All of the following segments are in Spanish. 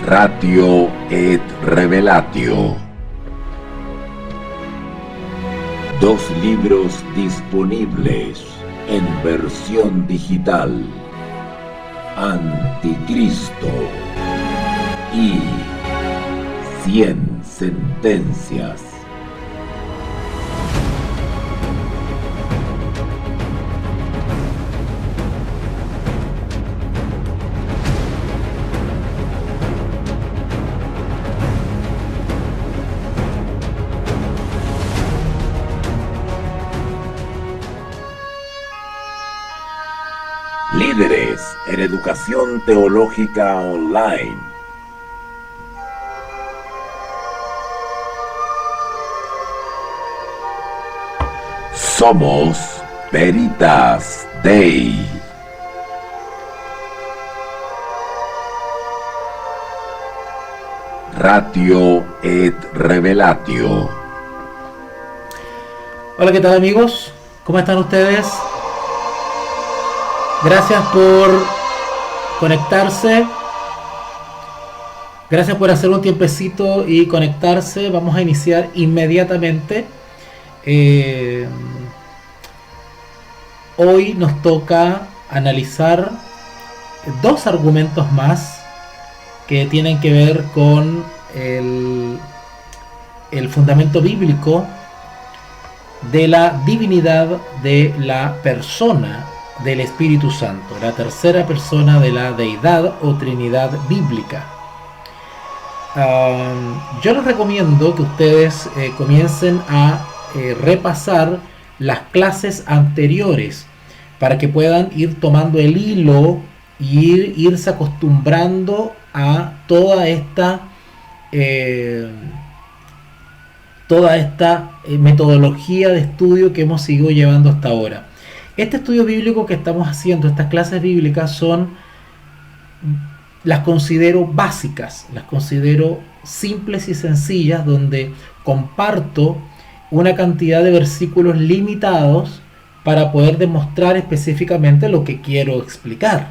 Ratio et Revelatio. 2 libros disponibles en versión digital: Anticristo y 100 sentencias. Líderes en educación teológica online. Somos Veritas Dei. Ratio et Revelatio. Hola, ¿qué tal, amigos? ¿Cómo están ustedes? Gracias por conectarse. Gracias por hacer un tiempecito y conectarse. Vamos a iniciar inmediatamente. Hoy nos toca analizar 2 argumentos más que tienen que ver con el fundamento bíblico de la divinidad de la persona del Espíritu Santo, la tercera persona de la deidad o Trinidad bíblica. Yo les recomiendo que ustedes comiencen a repasar las clases anteriores para que puedan ir tomando el hilo y irse acostumbrando a toda esta metodología de estudio que hemos seguido llevando hasta ahora. Este estudio bíblico que estamos haciendo, estas clases bíblicas, las considero básicas, las considero simples y sencillas, donde comparto una cantidad de versículos limitados para poder demostrar específicamente lo que quiero explicar.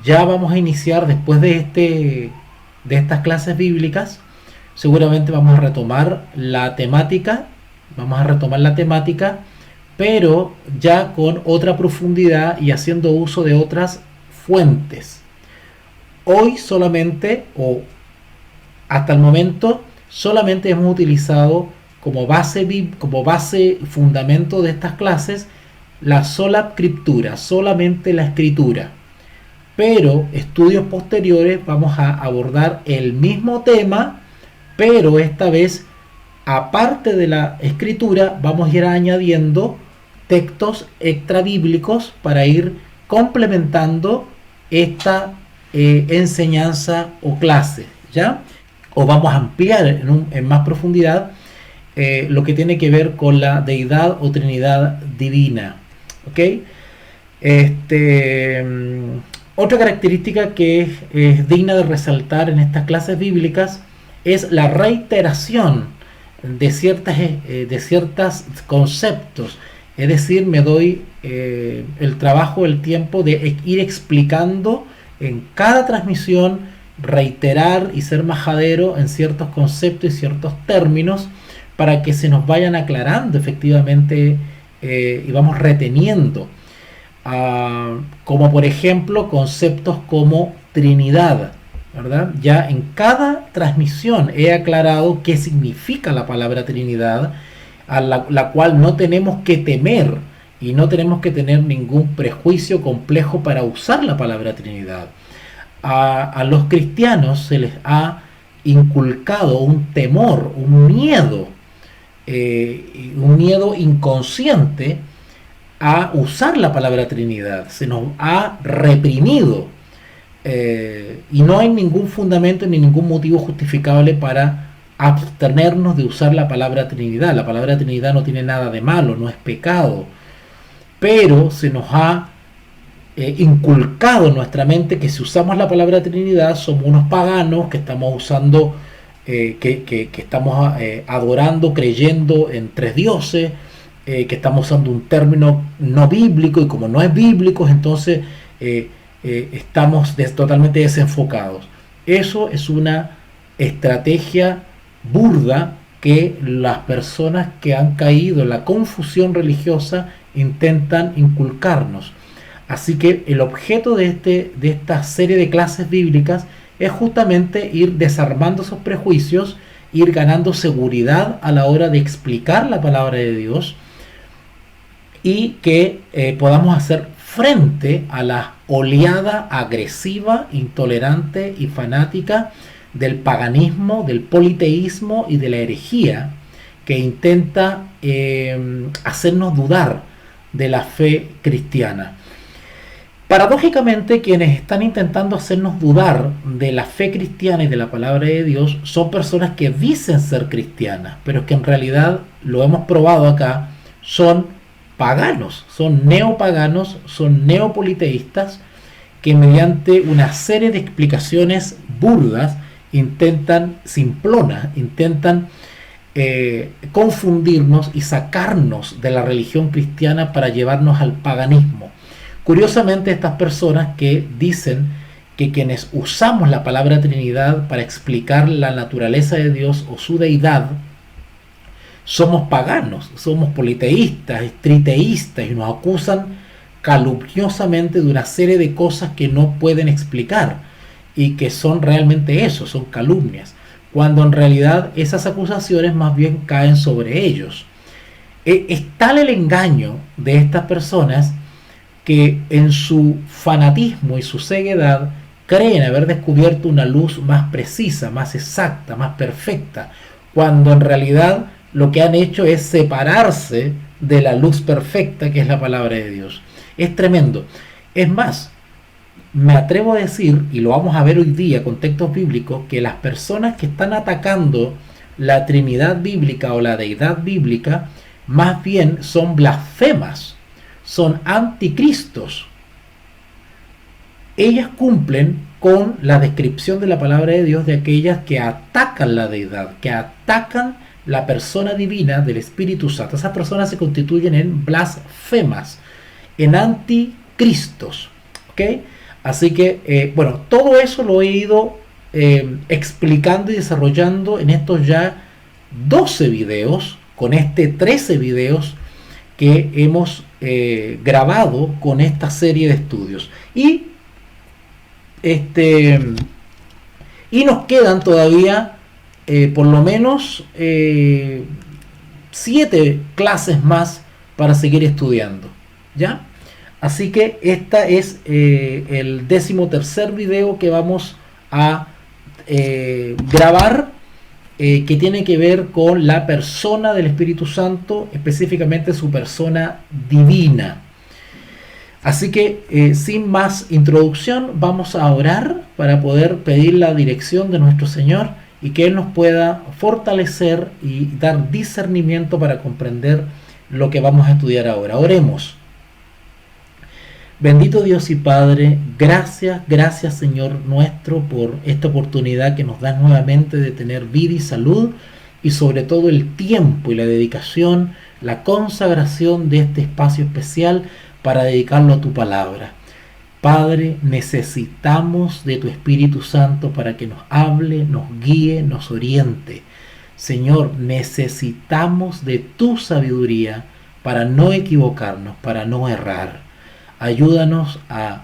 Ya vamos a iniciar después de estas clases bíblicas. Seguramente vamos a retomar la temática, pero ya con otra profundidad y haciendo uso de otras fuentes. Hoy solamente, o hasta el momento, solamente hemos utilizado como base fundamento de estas clases la sola escritura, solamente la escritura. Pero estudios posteriores vamos a abordar el mismo tema, pero esta vez, aparte de la escritura, vamos a ir añadiendo textos extrabíblicos para ir complementando esta enseñanza o clase, ¿ya? O vamos a ampliar en más profundidad lo que tiene que ver con la deidad o Trinidad divina, ¿ok? Otra característica que es digna de resaltar en estas clases bíblicas es la reiteración de ciertos conceptos. Es decir, me doy el trabajo, el tiempo de ir explicando en cada transmisión, reiterar y ser majadero en ciertos conceptos y ciertos términos para que se nos vayan aclarando efectivamente y vamos reteniendo. Como por ejemplo conceptos como Trinidad, ¿verdad? Ya en cada transmisión he aclarado qué significa la palabra Trinidad, a la cual no tenemos que temer y no tenemos que tener ningún prejuicio complejo para usar la palabra Trinidad. A los cristianos se les ha inculcado un temor, un miedo inconsciente a usar la palabra Trinidad. Se nos ha reprimido y no hay ningún fundamento ni ningún motivo justificable para abstenernos de usar la palabra Trinidad. La palabra Trinidad no tiene nada de malo, no es pecado, pero se nos ha inculcado en nuestra mente que si usamos la palabra Trinidad somos unos paganos que estamos usando, que estamos adorando, creyendo en 3 dioses, que estamos usando un término no bíblico, y como no es bíblico, entonces estamos totalmente desenfocados. Eso es una estrategia burda que las personas que han caído en la confusión religiosa intentan inculcarnos. Así que el objeto de esta serie de clases bíblicas es justamente ir desarmando esos prejuicios, ir ganando seguridad a la hora de explicar la palabra de Dios y que podamos hacer frente a la oleada agresiva, intolerante y fanática del paganismo, del politeísmo y de la herejía que intenta hacernos dudar de la fe cristiana. Paradójicamente, quienes están intentando hacernos dudar de la fe cristiana y de la palabra de Dios son personas que dicen ser cristianas, pero que en realidad, lo hemos probado acá, son paganos, son neopaganos, son neopoliteístas que mediante una serie de explicaciones burdas simplonas, intentan confundirnos y sacarnos de la religión cristiana para llevarnos al paganismo. Curiosamente, estas personas que dicen que quienes usamos la palabra Trinidad para explicar la naturaleza de Dios o su deidad, somos paganos, somos politeístas, triteístas, y nos acusan calumniosamente de una serie de cosas que no pueden explicar y que son realmente eso, son calumnias, cuando en realidad esas acusaciones más bien caen sobre ellos. Es tal el engaño de estas personas que en su fanatismo y su ceguedad creen haber descubierto una luz más precisa, más exacta, más perfecta, cuando en realidad lo que han hecho es separarse de la luz perfecta que es la palabra de Dios. Es tremendo. Es más, me atrevo a decir, y lo vamos a ver hoy día con textos bíblicos, que las personas que están atacando la Trinidad bíblica o la deidad bíblica, más bien son blasfemas, son anticristos. Ellas cumplen con la descripción de la palabra de Dios de aquellas que atacan la deidad, que atacan la persona divina del Espíritu Santo. Esas personas se constituyen en blasfemas, en anticristos. ¿Okay? Así que, bueno, todo eso lo he ido explicando y desarrollando en estos ya 12 videos, con 13 videos que hemos grabado con esta serie de estudios. Y nos quedan todavía por lo menos 7 clases más para seguir estudiando, ¿ya? Así que esta es el 13º video que vamos a grabar, que tiene que ver con la persona del Espíritu Santo, específicamente su persona divina. Así que sin más introducción, vamos a orar para poder pedir la dirección de nuestro Señor y que Él nos pueda fortalecer y dar discernimiento para comprender lo que vamos a estudiar ahora. Oremos. Bendito Dios y Padre, gracias Señor nuestro por esta oportunidad que nos das nuevamente de tener vida y salud, y sobre todo el tiempo y la dedicación, la consagración de este espacio especial para dedicarlo a tu palabra. Padre, necesitamos de tu Espíritu Santo para que nos hable, nos guíe, nos oriente. Señor, necesitamos de tu sabiduría para no equivocarnos, para no errar. Ayúdanos a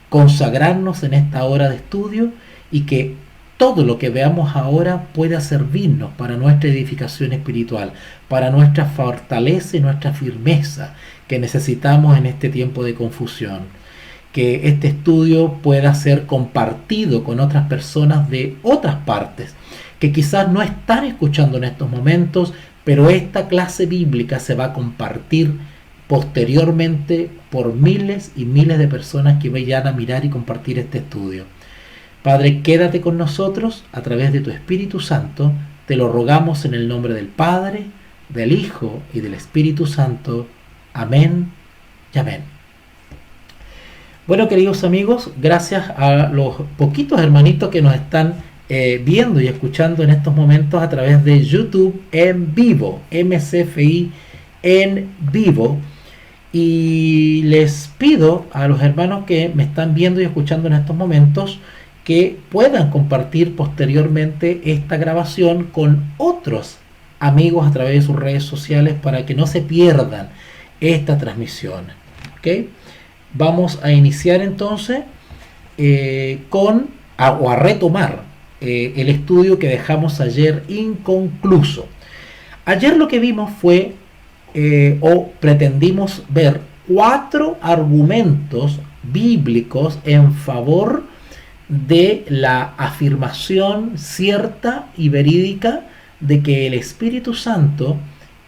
consagrarnos en esta hora de estudio y que todo lo que veamos ahora pueda servirnos para nuestra edificación espiritual, para nuestra fortaleza y nuestra firmeza que necesitamos en este tiempo de confusión. Que este estudio pueda ser compartido con otras personas de otras partes, que quizás no están escuchando en estos momentos, pero esta clase bíblica se va a compartir posteriormente por miles y miles de personas que vayan a mirar y compartir este estudio. Padre, quédate con nosotros a través de tu Espíritu Santo. Te lo rogamos en el nombre del Padre, del Hijo y del Espíritu Santo. Amén y amén. Bueno, queridos amigos, gracias a los poquitos hermanitos que nos están viendo y escuchando en estos momentos a través de YouTube en vivo, MCFI en vivo. Y les pido a los hermanos que me están viendo y escuchando en estos momentos que puedan compartir posteriormente esta grabación con otros amigos a través de sus redes sociales para que no se pierdan esta transmisión. ¿Okay? Vamos a iniciar entonces a retomar el estudio que dejamos ayer inconcluso. Ayer lo que vimos fue, o pretendimos ver, 4 argumentos bíblicos en favor de la afirmación cierta y verídica de que el Espíritu Santo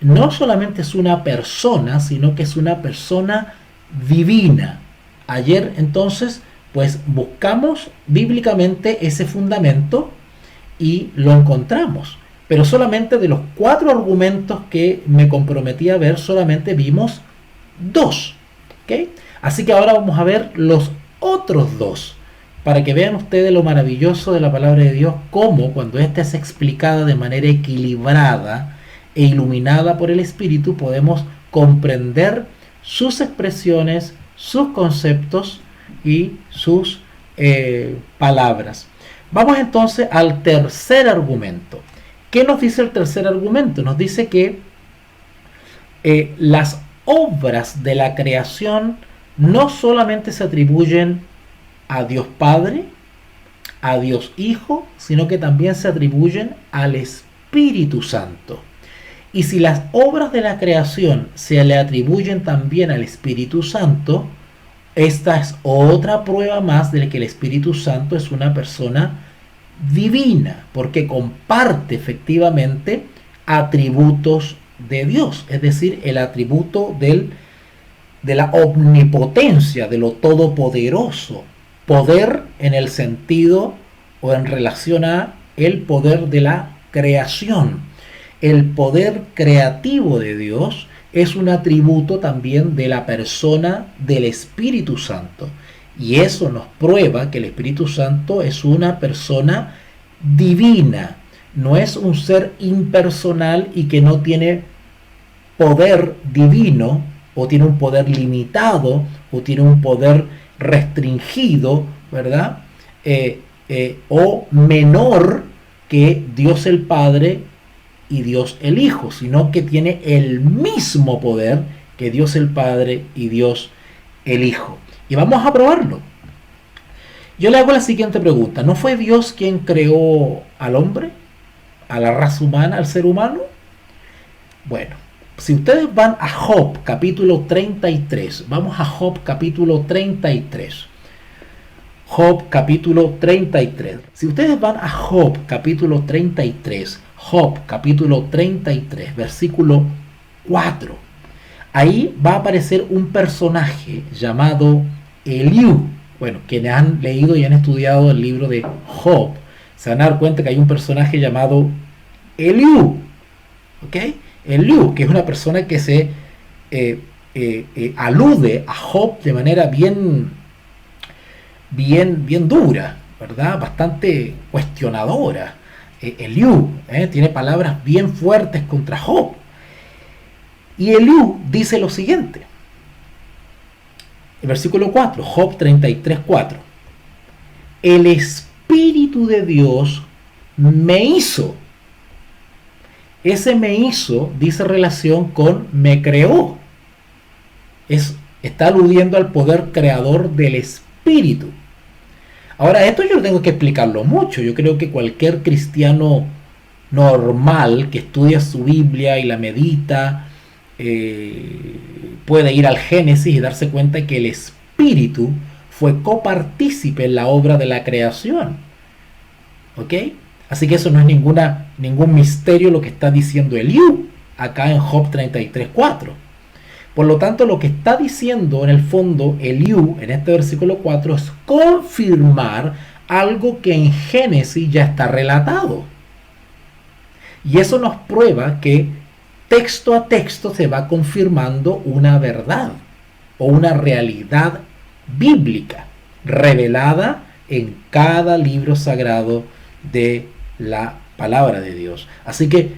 no solamente es una persona, sino que es una persona divina. Ayer entonces pues buscamos bíblicamente ese fundamento y lo encontramos. Pero solamente de los 4 argumentos que me comprometí a ver, solamente vimos 2. ¿Okay? Así que ahora vamos a ver los otros 2, para que vean ustedes lo maravilloso de la palabra de Dios, cómo cuando ésta es explicada de manera equilibrada e iluminada por el Espíritu, podemos comprender sus expresiones, sus conceptos y sus palabras. Vamos entonces al tercer argumento. ¿Qué nos dice el tercer argumento? Nos dice que las obras de la creación no solamente se atribuyen a Dios Padre, a Dios Hijo, sino que también se atribuyen al Espíritu Santo. Y si las obras de la creación se le atribuyen también al Espíritu Santo, esta es otra prueba más de que el Espíritu Santo es una persona divina, porque comparte efectivamente atributos de Dios, es decir, el atributo de la omnipotencia, de lo todopoderoso, poder en el sentido o en relación a el poder de la creación. El poder creativo de Dios es un atributo también de la persona del Espíritu Santo. Y eso nos prueba que el Espíritu Santo es una persona divina, no es un ser impersonal y que no tiene poder divino, o tiene un poder limitado, o tiene un poder restringido, ¿verdad? O menor que Dios el Padre y Dios el Hijo, sino que tiene el mismo poder que Dios el Padre y Dios el Hijo. Y vamos a probarlo. Yo le hago la siguiente pregunta. ¿No fue Dios quien creó al hombre, a la raza humana, al ser humano? Bueno, si ustedes van a Job capítulo 33, vamos a Job capítulo 33. Job capítulo 33. Si ustedes van a Job capítulo 33, Job capítulo 33, versículo 4, ahí va a aparecer un personaje llamado Eliú. Bueno, quienes han leído y han estudiado el libro de Job se van a dar cuenta que hay un personaje llamado Eliú. ¿Ok? Eliú, que es una persona que se alude a Job de manera bien dura, ¿verdad? Bastante cuestionadora. Eliú tiene palabras bien fuertes contra Job. Y Eliú dice lo siguiente. El versículo 4, Job 33, 4. El Espíritu de Dios me hizo. Ese me hizo dice relación con me creó. Está aludiendo al poder creador del Espíritu. Ahora, esto yo tengo que explicarlo mucho. Yo creo que cualquier cristiano normal que estudia su Biblia y la medita puede ir al Génesis y darse cuenta que el Espíritu fue copartícipe en la obra de la creación. ¿Ok? Así que eso no es ningún misterio lo que está diciendo Eliú acá en Job 33:4. Por lo tanto, lo que está diciendo en el fondo Eliú en este versículo 4 es confirmar algo que en Génesis ya está relatado. Y eso nos prueba que texto a texto se va confirmando una verdad o una realidad bíblica revelada en cada libro sagrado de la palabra de Dios. Así que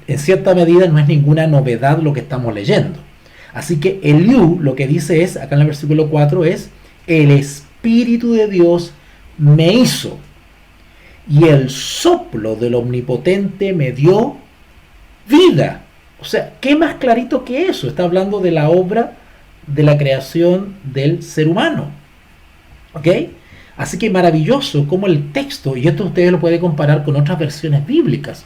en cierta medida no es ninguna novedad lo que estamos leyendo. Así que Eliú lo que dice es, acá en el versículo 4, es el Espíritu de Dios me hizo, y el soplo del Omnipotente me dio vida. O sea, ¿qué más clarito que eso? Está hablando de la obra de la creación del ser humano. ¿Ok? Así que maravilloso como el texto, y esto ustedes lo pueden comparar con otras versiones bíblicas.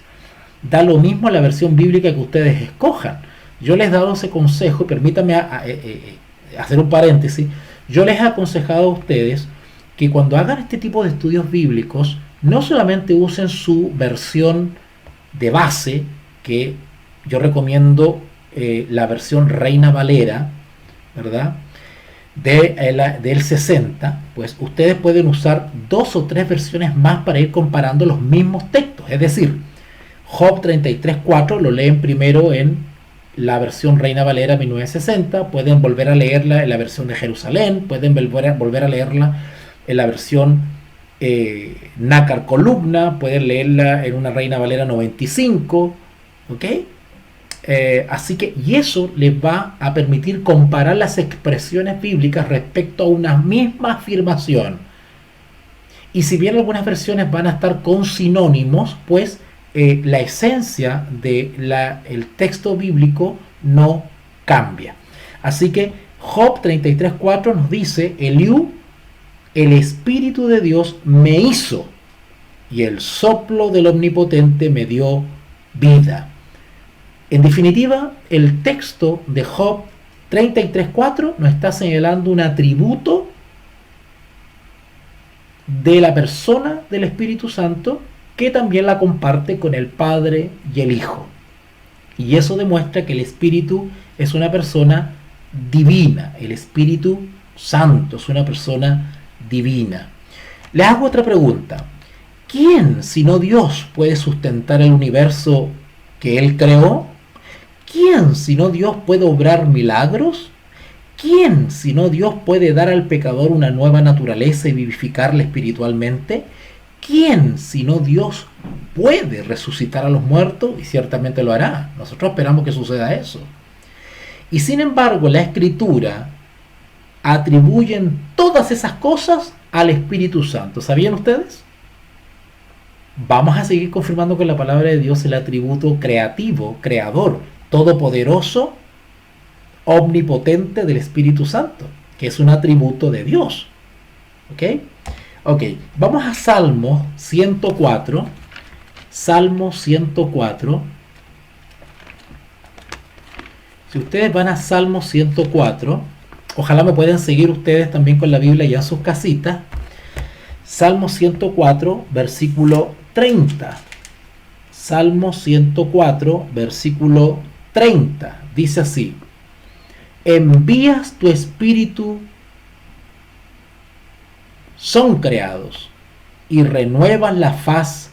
Da lo mismo a la versión bíblica que ustedes escojan. Yo les he dado ese consejo, permítanme hacer un paréntesis. Yo les he aconsejado a ustedes que cuando hagan este tipo de estudios bíblicos, no solamente usen su versión de base, que yo recomiendo la versión Reina Valera, ¿verdad? Del 60, pues ustedes pueden usar 2 o 3 versiones más para ir comparando los mismos textos. Es decir, Job 33.4 lo leen primero en la versión Reina Valera 1960, pueden volver a leerla en la versión de Jerusalén, pueden volver a leerla en la versión Nácar Columna, pueden leerla en una Reina Valera 95, ¿ok? Así que, y eso les va a permitir comparar las expresiones bíblicas respecto a una misma afirmación. Y si bien algunas versiones van a estar con sinónimos, pues la esencia del texto bíblico no cambia. Así que Job 33.4 nos dice: Eliú, el Espíritu de Dios me hizo, y el soplo del Omnipotente me dio vida. En definitiva, el texto de Job 33.4 nos está señalando un atributo de la persona del Espíritu Santo, que también la comparte con el Padre y el Hijo. Y eso demuestra que el Espíritu es una persona divina. El Espíritu Santo es una persona divina. Les hago otra pregunta. ¿Quién, sino Dios, puede sustentar el universo que Él creó? ¿Quién, sino Dios, puede obrar milagros? ¿Quién, sino Dios, puede dar al pecador una nueva naturaleza y vivificarle espiritualmente? ¿Quién, sino Dios, puede resucitar a los muertos? Y ciertamente lo hará. Nosotros esperamos que suceda eso. Y sin embargo, la Escritura atribuyen todas esas cosas al Espíritu Santo. ¿Sabían ustedes? Vamos a seguir confirmando que la palabra de Dios es el atributo creativo, creador, todopoderoso, omnipotente del Espíritu Santo, que es un atributo de Dios. ¿Ok? Vamos a Salmo 104. Salmo 104. Si ustedes van a Salmo 104, ojalá me puedan seguir ustedes también con la Biblia ya en sus casitas. Salmo 104, versículo 30. Salmo 104, versículo 30. Dice así: envías tu espíritu, son creados, y renuevas la faz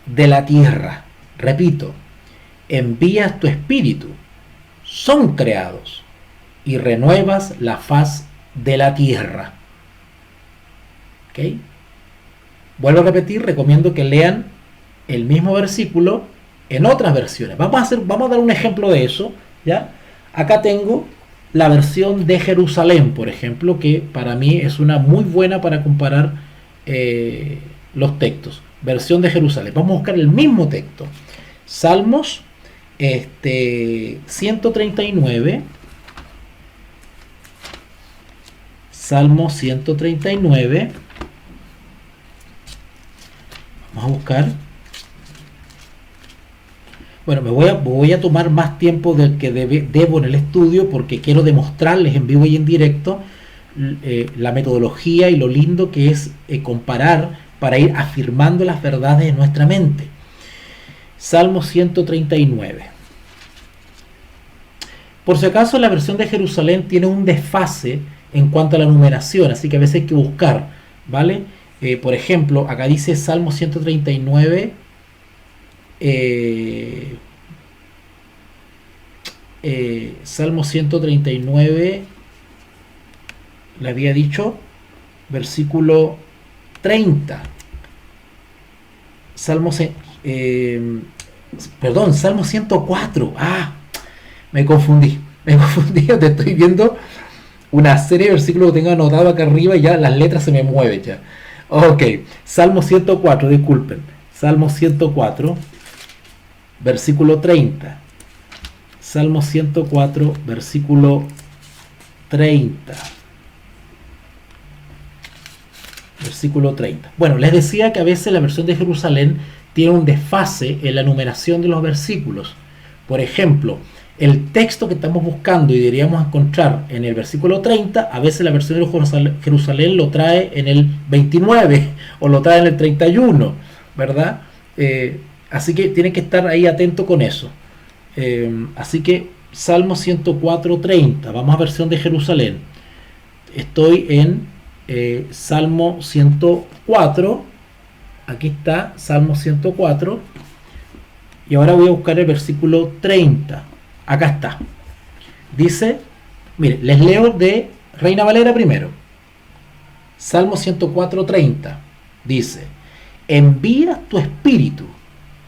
de la tierra. Repito, envías tu espíritu, son creados, y renuevas la faz de la tierra. ¿Ok? Vuelvo a repetir, recomiendo que lean el mismo versículo en otras versiones. Vamos a dar un ejemplo de eso, ¿ya? Acá tengo la versión de Jerusalén, por ejemplo, que para mí es una muy buena para comparar los textos. Versión de Jerusalén. Vamos a buscar el mismo texto. Salmos 139. Salmo 139. Vamos a buscar. Bueno, voy a tomar más tiempo del que debo en el estudio, porque quiero demostrarles en vivo y en directo la metodología y lo lindo que es comparar para ir afirmando las verdades en nuestra mente. Salmo 139. Por si acaso, la versión de Jerusalén tiene un desfase en cuanto a la numeración, así que a veces hay que buscar, ¿vale? Por ejemplo, acá dice Salmo 139, Salmo 139, le había dicho, versículo 30. Salmo 104. Me confundí. Te estoy viendo una serie de versículos que tengo anotado acá arriba y ya las letras se me mueven ya. Ok, Salmo 104, disculpen. Salmo 104, versículo 30. Salmo 104, versículo 30. Versículo 30. Bueno, les decía que a veces la versión de Jerusalén tiene un desfase en la numeración de los versículos. Por ejemplo, el texto que estamos buscando y deberíamos encontrar en el versículo 30, a veces la versión de Jerusalén lo trae en el 29 o lo trae en el 31, ¿verdad? Así que tiene que estar ahí atento con eso. Así que Salmo 104, 30, vamos a versión de Jerusalén. Estoy en Salmo 104, aquí está Salmo 104, y ahora voy a buscar el versículo 30. Acá está. Dice, mire, les leo de Reina Valera primero. Salmo 104, 30. Dice, envía tu espíritu,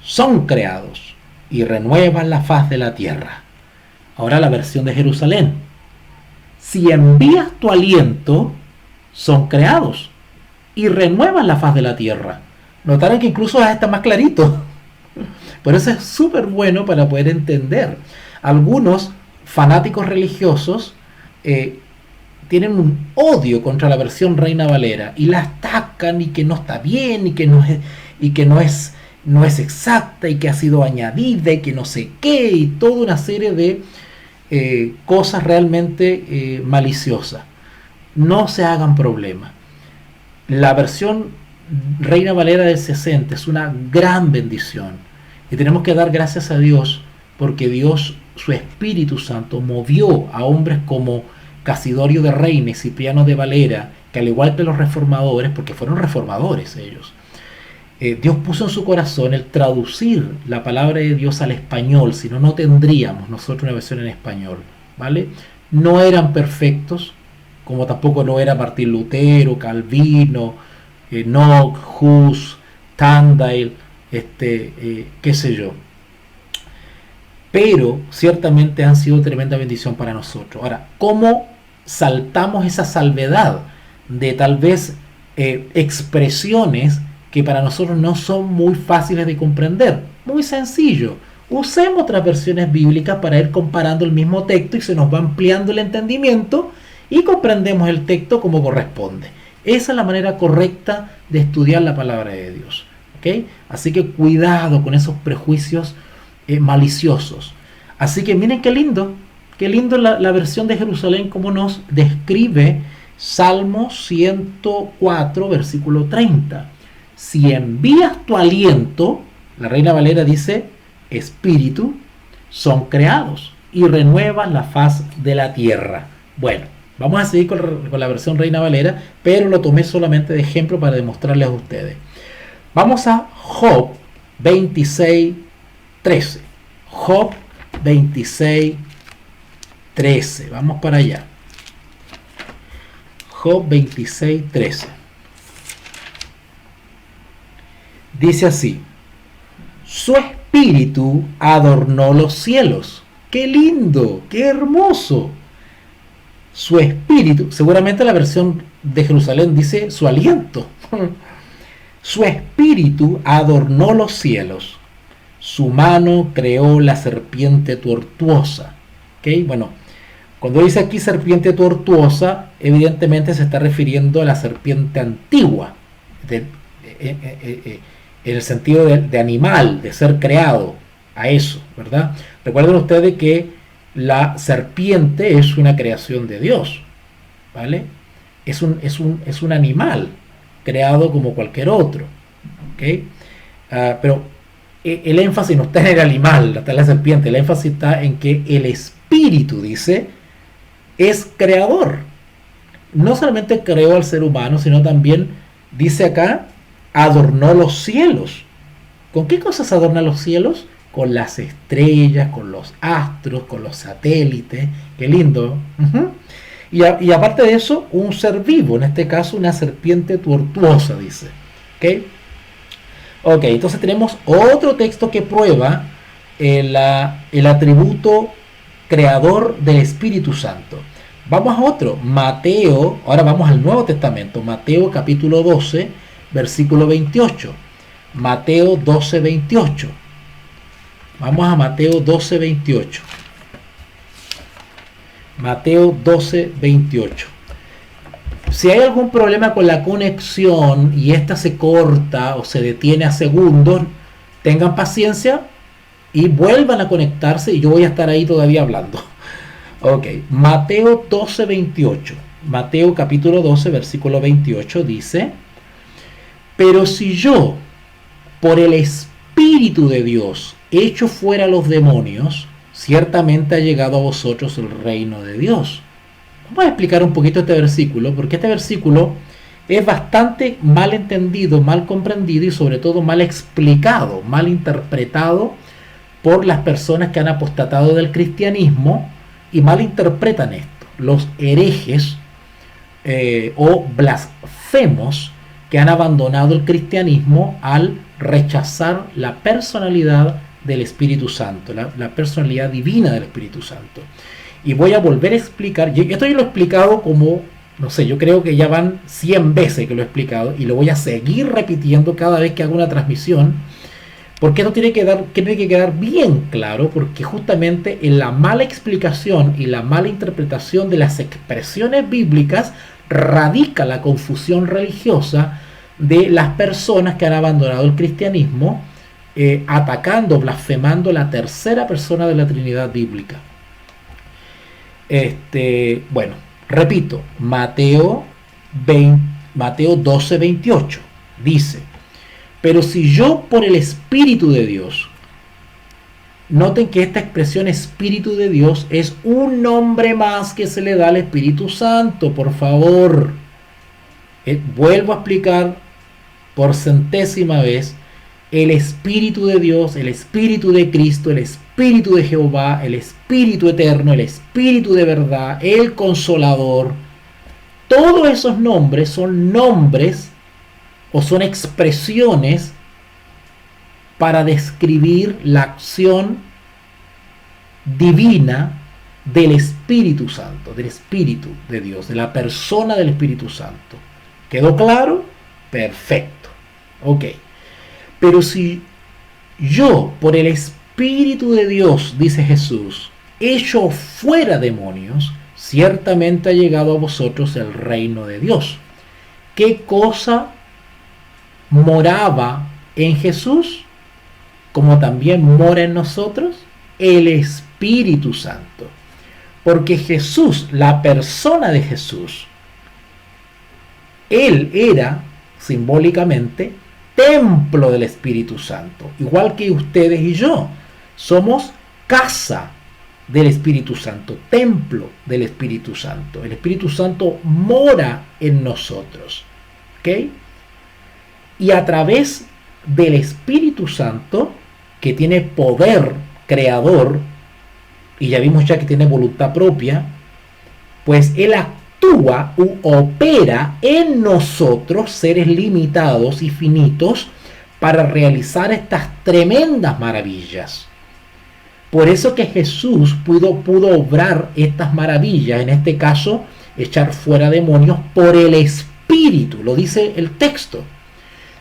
son creados, y renuevas la faz de la tierra. Ahora la versión de Jerusalén. Si envías tu aliento, son creados, y renuevas la faz de la tierra. Notaron que incluso está más clarito. Por eso es súper bueno para poder entender. Algunos fanáticos religiosos tienen un odio contra la versión Reina Valera y la atacan y que no está bien y que no es exacta y que ha sido añadida y que no sé qué y toda una serie de cosas realmente maliciosas. No se hagan problema. La versión Reina Valera del 60 es una gran bendición y tenemos que dar gracias a Dios porque Dios, su Espíritu Santo, movió a hombres como Casidorio de Reina y Cipriano de Valera, que al igual que los reformadores, porque fueron reformadores ellos, Dios puso en su corazón el traducir la palabra de Dios al español, si no, no tendríamos nosotros una versión en español, ¿vale? No eran perfectos, como tampoco lo era Martín Lutero, Calvino, Knox, Hus, Tyndale, qué sé yo. Pero ciertamente han sido tremenda bendición para nosotros. Ahora, ¿cómo saltamos esa salvedad de tal vez expresiones que para nosotros no son muy fáciles de comprender? Muy sencillo. Usemos otras versiones bíblicas para ir comparando el mismo texto y se nos va ampliando el entendimiento y comprendemos el texto como corresponde. Esa es la manera correcta de estudiar la palabra de Dios. ¿Okay? Así que cuidado con esos prejuicios maliciosos. Así que miren qué lindo la versión de Jerusalén como nos describe Salmo 104 versículo 30. Si envías tu aliento, la Reina Valera dice, espíritu, son creados y renuevas la faz de la tierra. Bueno, vamos a seguir con la versión Reina Valera, pero lo tomé solamente de ejemplo para demostrarles a ustedes. Vamos a Job 26, 13. Job 26, 13. Vamos para allá. Job 26, 13. Dice así: su espíritu adornó los cielos. ¡Qué lindo! ¡Qué hermoso! Su espíritu, seguramente la versión de Jerusalén dice su aliento. Su espíritu adornó los cielos. Su mano creó la serpiente tortuosa. ¿Okay? Bueno, cuando dice aquí serpiente tortuosa, evidentemente se está refiriendo a la serpiente antigua, en el sentido de animal, de ser creado, a eso, ¿verdad? Recuerden ustedes que la serpiente es una creación de Dios, ¿vale? Es un animal creado como cualquier otro, ¿okay? Pero el énfasis no está en el animal, está en la serpiente, el énfasis está en que el espíritu, dice, es creador. No solamente creó al ser humano, sino también, dice acá, adornó los cielos. ¿Con qué cosas adorna los cielos? Con las estrellas, con los astros, con los satélites. Qué lindo. Y aparte de eso, un ser vivo, en este caso una serpiente tortuosa, dice. Ok, entonces tenemos otro texto que prueba el atributo creador del Espíritu Santo. Vamos a otro, Mateo, ahora vamos al Nuevo Testamento, Mateo capítulo 12, versículo 28. Mateo 12, 28. Vamos a Mateo 12, 28. Mateo 12, 28. Si hay algún problema con la conexión y esta se corta o se detiene a segundos, tengan paciencia y vuelvan a conectarse y yo voy a estar ahí todavía hablando. Ok, Mateo 12, 28. Mateo capítulo 12, versículo 28 dice: pero si yo, por el Espíritu de Dios, echo fuera los demonios, ciertamente ha llegado a vosotros el reino de Dios. Vamos a explicar un poquito este versículo, porque este versículo es bastante mal entendido, mal comprendido y sobre todo mal explicado, mal interpretado por las personas que han apostatado del cristianismo y mal interpretan esto. Los herejes o blasfemos que han abandonado el cristianismo al rechazar la personalidad del Espíritu Santo, la personalidad divina del Espíritu Santo. Y voy a volver a explicar, esto yo lo he explicado como, no sé, yo creo que ya van 100 veces que lo he explicado y lo voy a seguir repitiendo cada vez que hago una transmisión, porque esto tiene que quedar bien claro, porque justamente en la mala explicación y la mala interpretación de las expresiones bíblicas radica la confusión religiosa de las personas que han abandonado el cristianismo, atacando, blasfemando la tercera persona de la Trinidad bíblica. Bueno, repito, Mateo 12, 28 dice: pero si yo por el Espíritu de Dios, noten que esta expresión Espíritu de Dios es un nombre más que se le da al Espíritu Santo, por favor. Vuelvo a explicar por centésima vez: el Espíritu de Dios, el Espíritu de Cristo, el Espíritu de Jehová, el Espíritu eterno, el Espíritu de verdad, el Consolador. Todos esos nombres son nombres o son expresiones para describir la acción divina del Espíritu Santo, del Espíritu de Dios, de la persona del Espíritu Santo. ¿Quedó claro? Perfecto. Ok. Pero si yo, por el Espíritu de Dios, dice Jesús, echo fuera demonios, ciertamente ha llegado a vosotros el reino de Dios. ¿Qué cosa moraba en Jesús, como también mora en nosotros? El Espíritu Santo. Porque Jesús, la persona de Jesús, Él era simbólicamente templo del Espíritu Santo, igual que ustedes y yo. Somos casa del Espíritu Santo, templo del Espíritu Santo. El Espíritu Santo mora en nosotros. ¿Ok? Y a través del Espíritu Santo, que tiene poder creador, y ya vimos ya que tiene voluntad propia, pues Él actúa u opera en nosotros, seres limitados y finitos, para realizar estas tremendas maravillas. Por eso que Jesús pudo obrar estas maravillas, en este caso, echar fuera demonios por el Espíritu, lo dice el texto.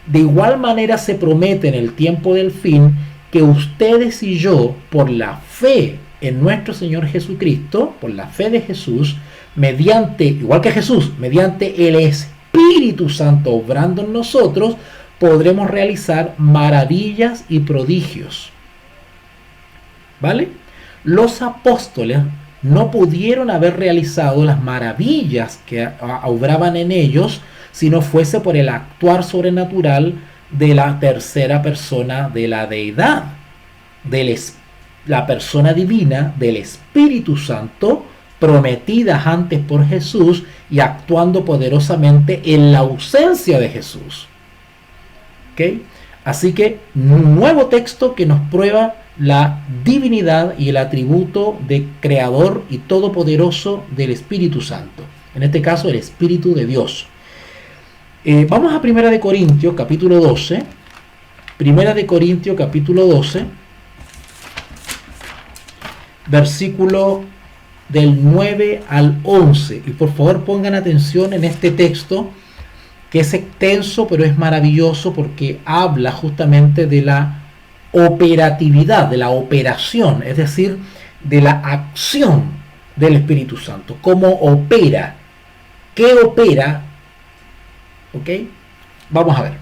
De igual manera se promete en el tiempo del fin que ustedes y yo, por la fe en nuestro Señor Jesucristo, por la fe de Jesús, mediante, igual que Jesús, mediante el Espíritu Santo obrando en nosotros, podremos realizar maravillas y prodigios. ¿Vale? Los apóstoles no pudieron haber realizado las maravillas que obraban en ellos si no fuese por el actuar sobrenatural de la tercera persona de la deidad, la persona divina del Espíritu Santo, prometidas antes por Jesús y actuando poderosamente en la ausencia de Jesús. ¿Okay? Así que un nuevo texto que nos prueba la divinidad y el atributo de creador y todopoderoso del Espíritu Santo, en este caso el Espíritu de Dios. Vamos a 1 de Corintios capítulo 12. 1 de Corintios capítulo 12, versículo del 9 al 11. Y por favor pongan atención en este texto, que es extenso, pero es maravilloso porque habla justamente de la operatividad, de la operación, es decir, de la acción del Espíritu Santo. ¿Cómo opera? ¿Qué opera? ¿Ok? Vamos a ver.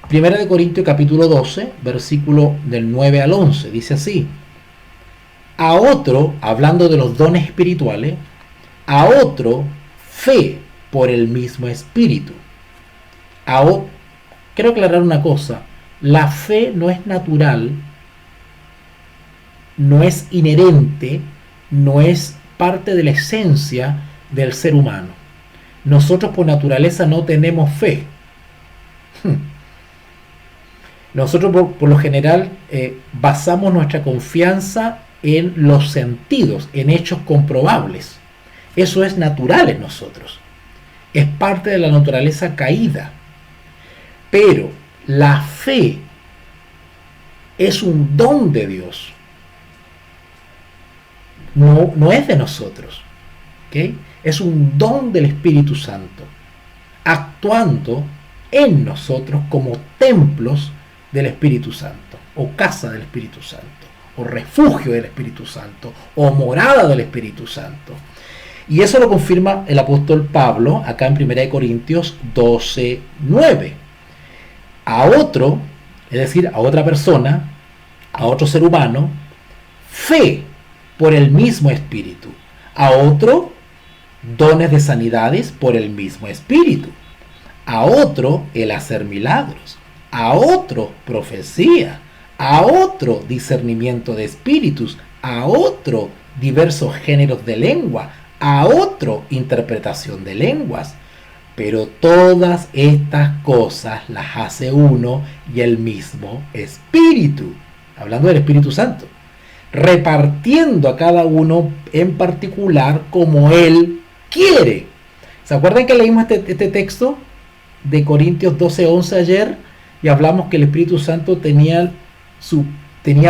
Primera de Corintios capítulo 12, versículo del 9 al 11, dice así: a otro, hablando de los dones espirituales, a otro fe por el mismo Espíritu. Quiero aclarar una cosa: la fe no es natural, no es inherente, no es parte de la esencia del ser humano. Nosotros por naturaleza no tenemos fe. Nosotros por lo general basamos nuestra confianza en los sentidos, en hechos comprobables. Eso es natural en nosotros. Es parte de la naturaleza caída. Pero la fe es un don de Dios. No es de nosotros. ¿Okay? Es un don del Espíritu Santo, actuando en nosotros como templos del Espíritu Santo, o casa del Espíritu Santo, o refugio del Espíritu Santo, o morada del Espíritu Santo. Y eso lo confirma el apóstol Pablo acá en 1 Corintios 12:9. A otro, es decir, a otra persona, a otro ser humano, fe por el mismo Espíritu. A otro, dones de sanidades por el mismo Espíritu. A otro, el hacer milagros. A otro, profecía. A otro, discernimiento de espíritus. A otro, diversos géneros de lengua. A otro, interpretación de lenguas. Pero todas estas cosas las hace uno y el mismo Espíritu. Hablando del Espíritu Santo. Repartiendo a cada uno en particular como Él quiere. ¿Se acuerdan que leímos este texto de Corintios 12:11 ayer? Y hablamos que el Espíritu Santo tenía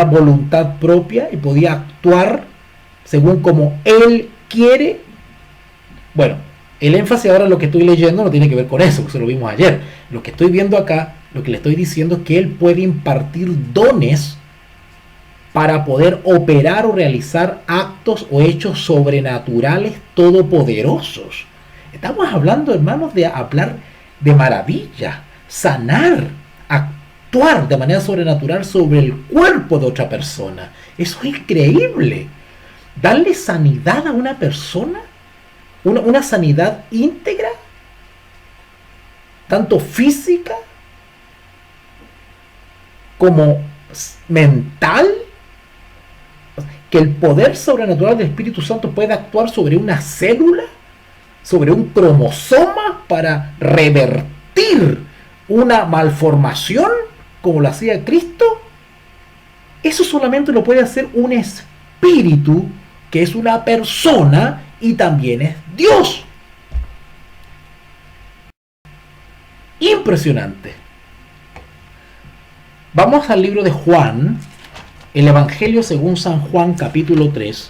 voluntad propia y podía actuar según como Él quiere. Bueno, el énfasis ahora en lo que estoy leyendo no tiene que ver con eso, que se lo vimos ayer. Lo que estoy viendo acá, lo que le estoy diciendo es que Él puede impartir dones para poder operar o realizar actos o hechos sobrenaturales todopoderosos. Estamos hablando, hermanos, de hablar de maravilla, sanar, actuar de manera sobrenatural sobre el cuerpo de otra persona. Eso es increíble. Darle sanidad a una persona, una sanidad íntegra, tanto física como mental, que el poder sobrenatural del Espíritu Santo puede actuar sobre una célula, sobre un cromosoma, para revertir una malformación como lo hacía Cristo. Eso solamente lo puede hacer un espíritu que es una persona y también es Dios. Impresionante. Vamos al libro de Juan, el Evangelio según San Juan capítulo 3.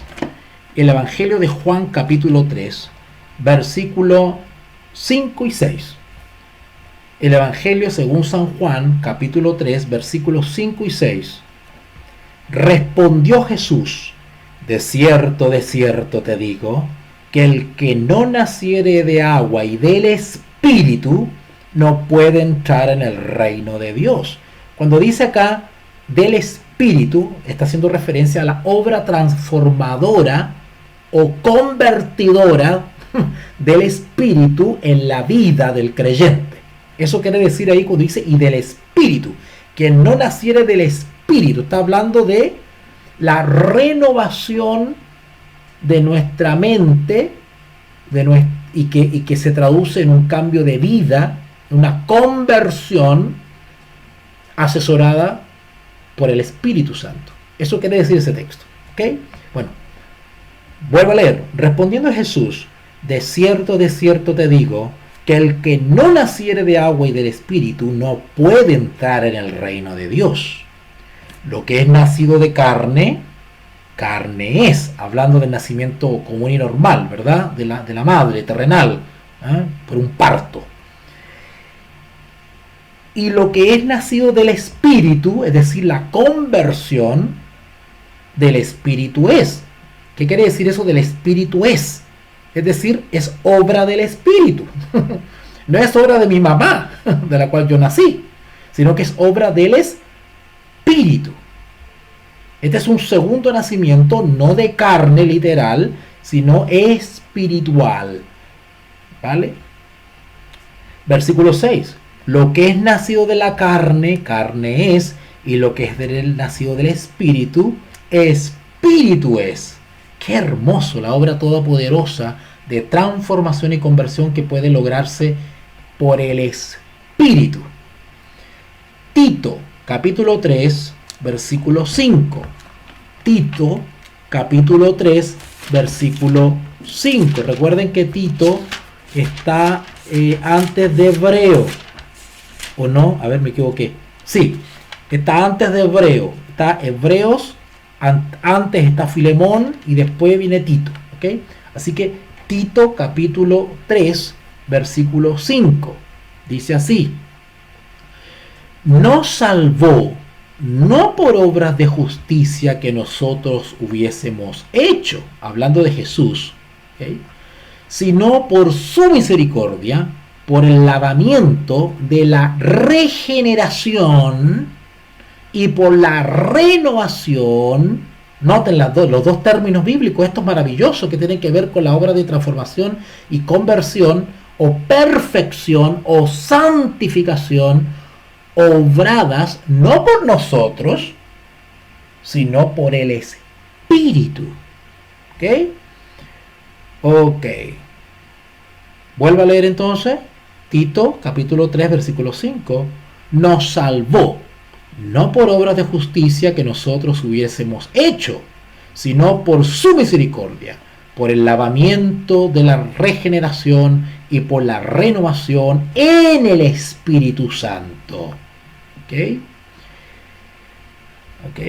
El Evangelio de Juan capítulo 3, versículo 5 y 6. El Evangelio según San Juan capítulo 3, versículos 5 y 6. Respondió Jesús: de cierto te digo, que el que no naciere de agua y del Espíritu no puede entrar en el reino de Dios. Cuando dice acá del Espíritu, está haciendo referencia a la obra transformadora o convertidora del Espíritu en la vida del creyente. Eso quiere decir ahí cuando dice y del Espíritu. Quien no naciere del Espíritu, está hablando de la renovación de nuestra mente y que se traduce en un cambio de vida, una conversión asesorada por el Espíritu Santo. Eso quiere decir ese texto. ¿Ok? Bueno, vuelvo a leer. Respondiendo Jesús: de cierto te digo, que el que no naciere de agua y del Espíritu no puede entrar en el reino de Dios. Lo que es nacido de carne, carne es, hablando del nacimiento común y normal, ¿verdad? De la madre terrenal, por un parto. Y lo que es nacido del Espíritu, es decir, la conversión del Espíritu es. ¿Qué quiere decir eso del Espíritu es? Es decir, es obra del Espíritu. No es obra de mi mamá, de la cual yo nací, sino que es obra del Espíritu. Este es un segundo nacimiento, no de carne literal, sino espiritual. ¿Vale? Versículo 6. Lo que es nacido de la carne, carne es, y lo que es nacido del Espíritu, Espíritu es. Qué hermoso la obra todopoderosa de transformación y conversión que puede lograrse por el Espíritu. Tito, capítulo 3, versículo 5. Tito, capítulo 3, versículo 5. Recuerden que Tito está antes de Hebreo. ¿O no? A ver, me equivoqué. Sí, está antes de Hebreo. Está Hebreos, antes está Filemón y después viene Tito. ¿Ok? Así que Tito capítulo 3, versículo 5. Dice así. Nos salvó, no por obras de justicia que nosotros hubiésemos hecho, hablando de Jesús, ¿okay?, sino por su misericordia, por el lavamiento de la regeneración y por la renovación. Noten los dos términos bíblicos, estos maravillosos que tienen que ver con la obra de transformación y conversión, o perfección, o santificación, obradas no por nosotros, sino por el Espíritu. ¿Ok? Ok. Vuelvo a leer entonces. Tito, capítulo 3, versículo 5. Nos salvó, no por obras de justicia que nosotros hubiésemos hecho, sino por su misericordia, por el lavamiento de la regeneración y por la renovación en el Espíritu Santo. ¿Ok? ¿Ok?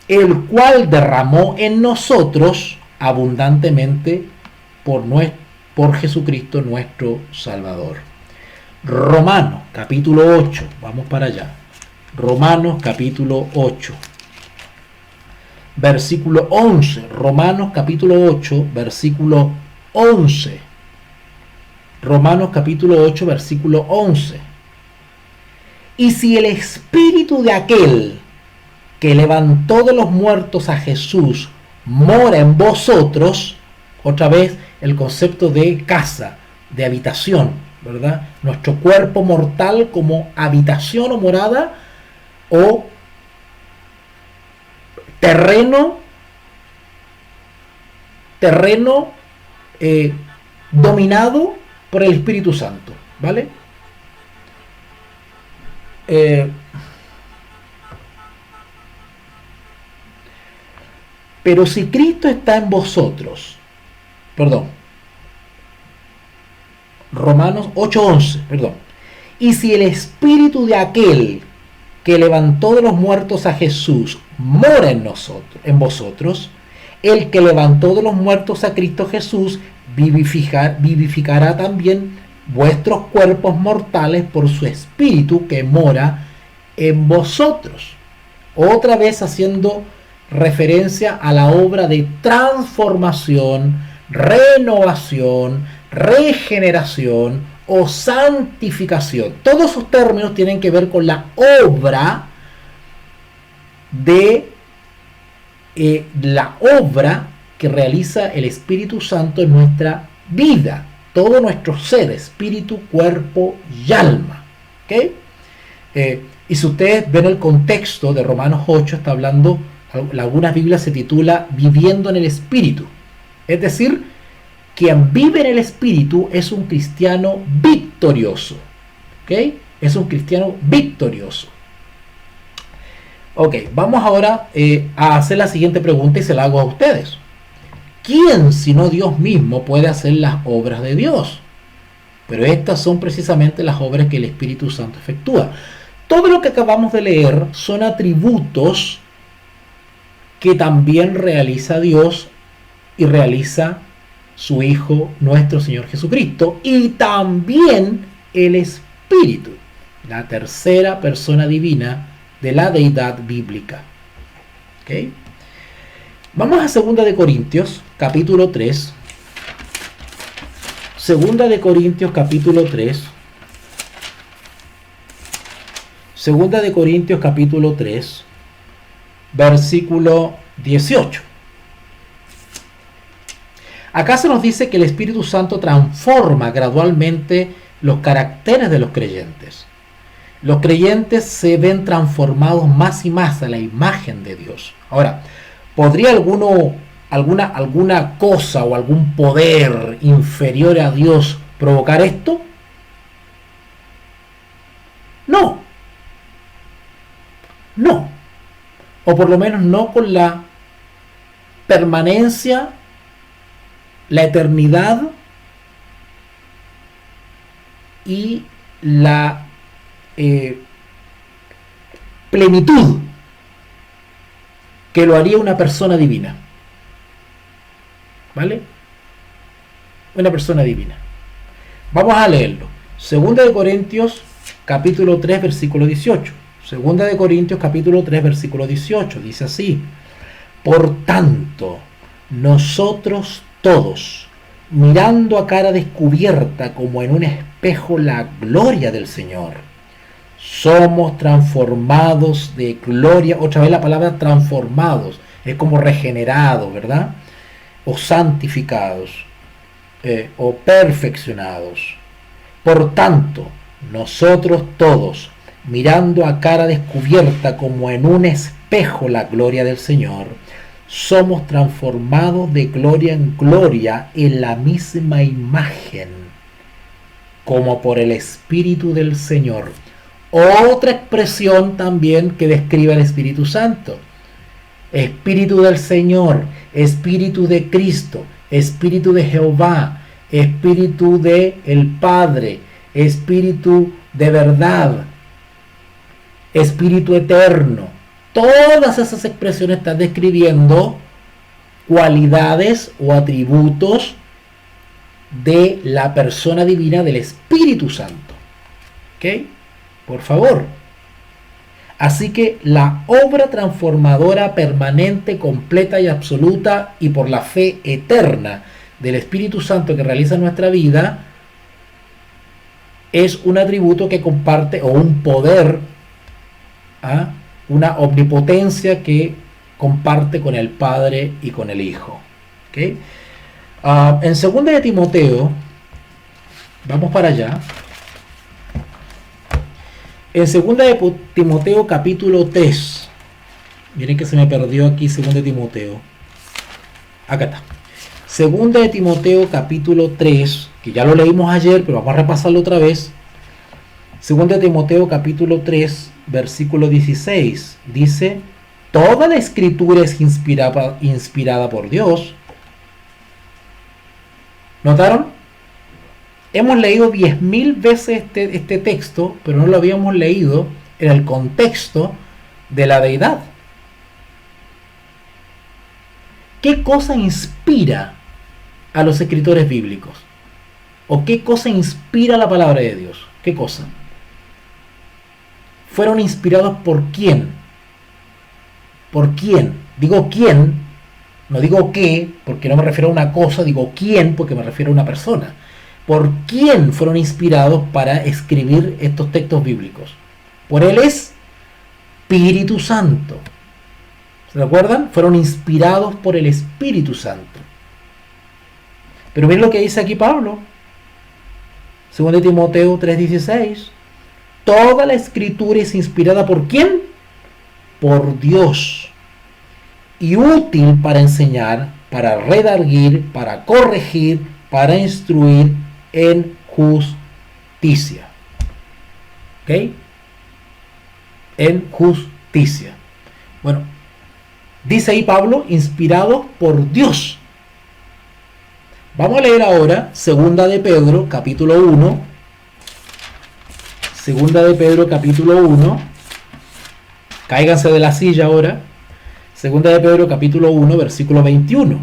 El cual derramó en nosotros abundantemente por Jesucristo nuestro Salvador. Romanos capítulo 8, vamos para allá. Romanos capítulo 8, versículo 11. Romanos capítulo 8, versículo 11. Romanos capítulo 8, versículo 11. Y si el espíritu de aquel que levantó de los muertos a Jesús mora en vosotros, otra vez el concepto de casa, de habitación, ¿verdad? Nuestro cuerpo mortal como habitación o morada o terreno dominado por el Espíritu Santo, ¿vale? Pero si Cristo está en vosotros, Romanos 8:11, y si el espíritu de aquel que levantó de los muertos a Jesús mora en vosotros, el que levantó de los muertos a Cristo Jesús vivificará también vuestros cuerpos mortales por su espíritu que mora en vosotros. Otra vez haciendo referencia a la obra de transformación, renovación, regeneración o santificación. Todos esos términos tienen que ver con la obra que realiza el Espíritu Santo en nuestra vida, todo nuestro ser, espíritu, cuerpo y alma. ¿Okay? Y si ustedes ven el contexto de Romanos 8, está hablando, algunas Biblias se titula Viviendo en el Espíritu. Es decir, quien vive en el Espíritu es un cristiano victorioso. ¿Ok? Es un cristiano victorioso. Ok, vamos ahora a hacer la siguiente pregunta y se la hago a ustedes. ¿Quién sino Dios mismo puede hacer las obras de Dios? Pero estas son precisamente las obras que el Espíritu Santo efectúa. Todo lo que acabamos de leer son atributos que también realiza Dios y realiza su Hijo, nuestro Señor Jesucristo, y también el Espíritu. la tercera persona divina de la deidad bíblica. ¿Okay? Vamos a 2 de Corintios, capítulo 3. 2 de Corintios, capítulo 3. 2 de Corintios, capítulo 3, versículo 18. Acá se nos dice que el Espíritu Santo transforma gradualmente los caracteres de los creyentes. Los creyentes se ven transformados más y más a la imagen de Dios. Ahora, ¿podría alguna cosa o algún poder inferior a Dios provocar esto? No. No. O por lo menos no con la permanencia, la eternidad y la plenitud que lo haría una persona divina. ¿Vale? Una persona divina. Vamos a leerlo. 2 de Corintios capítulo 3 versículo 18. 2 de Corintios capítulo 3 versículo 18. Dice así: por tanto, nosotros todos, mirando a cara descubierta como en un espejo la gloria del Señor, somos transformados de gloria. Otra vez la palabra transformados, es como regenerados, ¿verdad? O santificados, o perfeccionados. Por tanto, nosotros todos, mirando a cara descubierta como en un espejo la gloria del Señor, somos transformados de gloria en gloria en la misma imagen, como por el Espíritu del Señor. Otra expresión también que describe al Espíritu Santo. Espíritu del Señor, Espíritu de Cristo, Espíritu de Jehová, Espíritu de el Padre, Espíritu de verdad, Espíritu eterno. Todas esas expresiones están describiendo cualidades o atributos de la persona divina del Espíritu Santo. ¿Ok? Por favor. Así que la obra transformadora permanente, completa y absoluta y por la fe eterna del Espíritu Santo que realiza en nuestra vida es un atributo que comparte, o un poder, una omnipotencia que comparte con el Padre y con el Hijo. ¿Okay? En 2 de Timoteo, vamos para allá. En 2 de Timoteo capítulo 3, miren que se me perdió aquí 2 de Timoteo. Acá está. 2 de Timoteo capítulo 3, que ya lo leímos ayer, pero vamos a repasarlo otra vez. 2 de Timoteo capítulo 3, versículo 16, dice: toda la escritura es inspirada por Dios. ¿Notaron? Hemos leído 10.000 veces este texto, pero no lo habíamos leído en el contexto de la deidad. ¿Qué cosa inspira a los escritores bíblicos? ¿O qué cosa inspira la palabra de Dios? ¿Qué cosa? ¿Fueron inspirados por quién? ¿Por quién? Digo quién, no digo qué, porque no me refiero a una cosa, digo quién, porque me refiero a una persona. ¿Por quién fueron inspirados para escribir estos textos bíblicos? Por el Espíritu Santo. ¿Se recuerdan? Fueron inspirados por el Espíritu Santo. Pero miren lo que dice aquí Pablo. 2 de Timoteo 3:16. Toda la escritura es inspirada ¿por quién? Por Dios. Y útil para enseñar, para redarguir, para corregir, para instruir en justicia. ¿Ok? En justicia. Bueno, dice ahí Pablo, inspirado por Dios. Vamos a leer ahora 2 de Pedro, capítulo 1. 2 de Pedro, capítulo 1. Cáiganse de la silla ahora. 2 de Pedro, capítulo 1, versículo 21.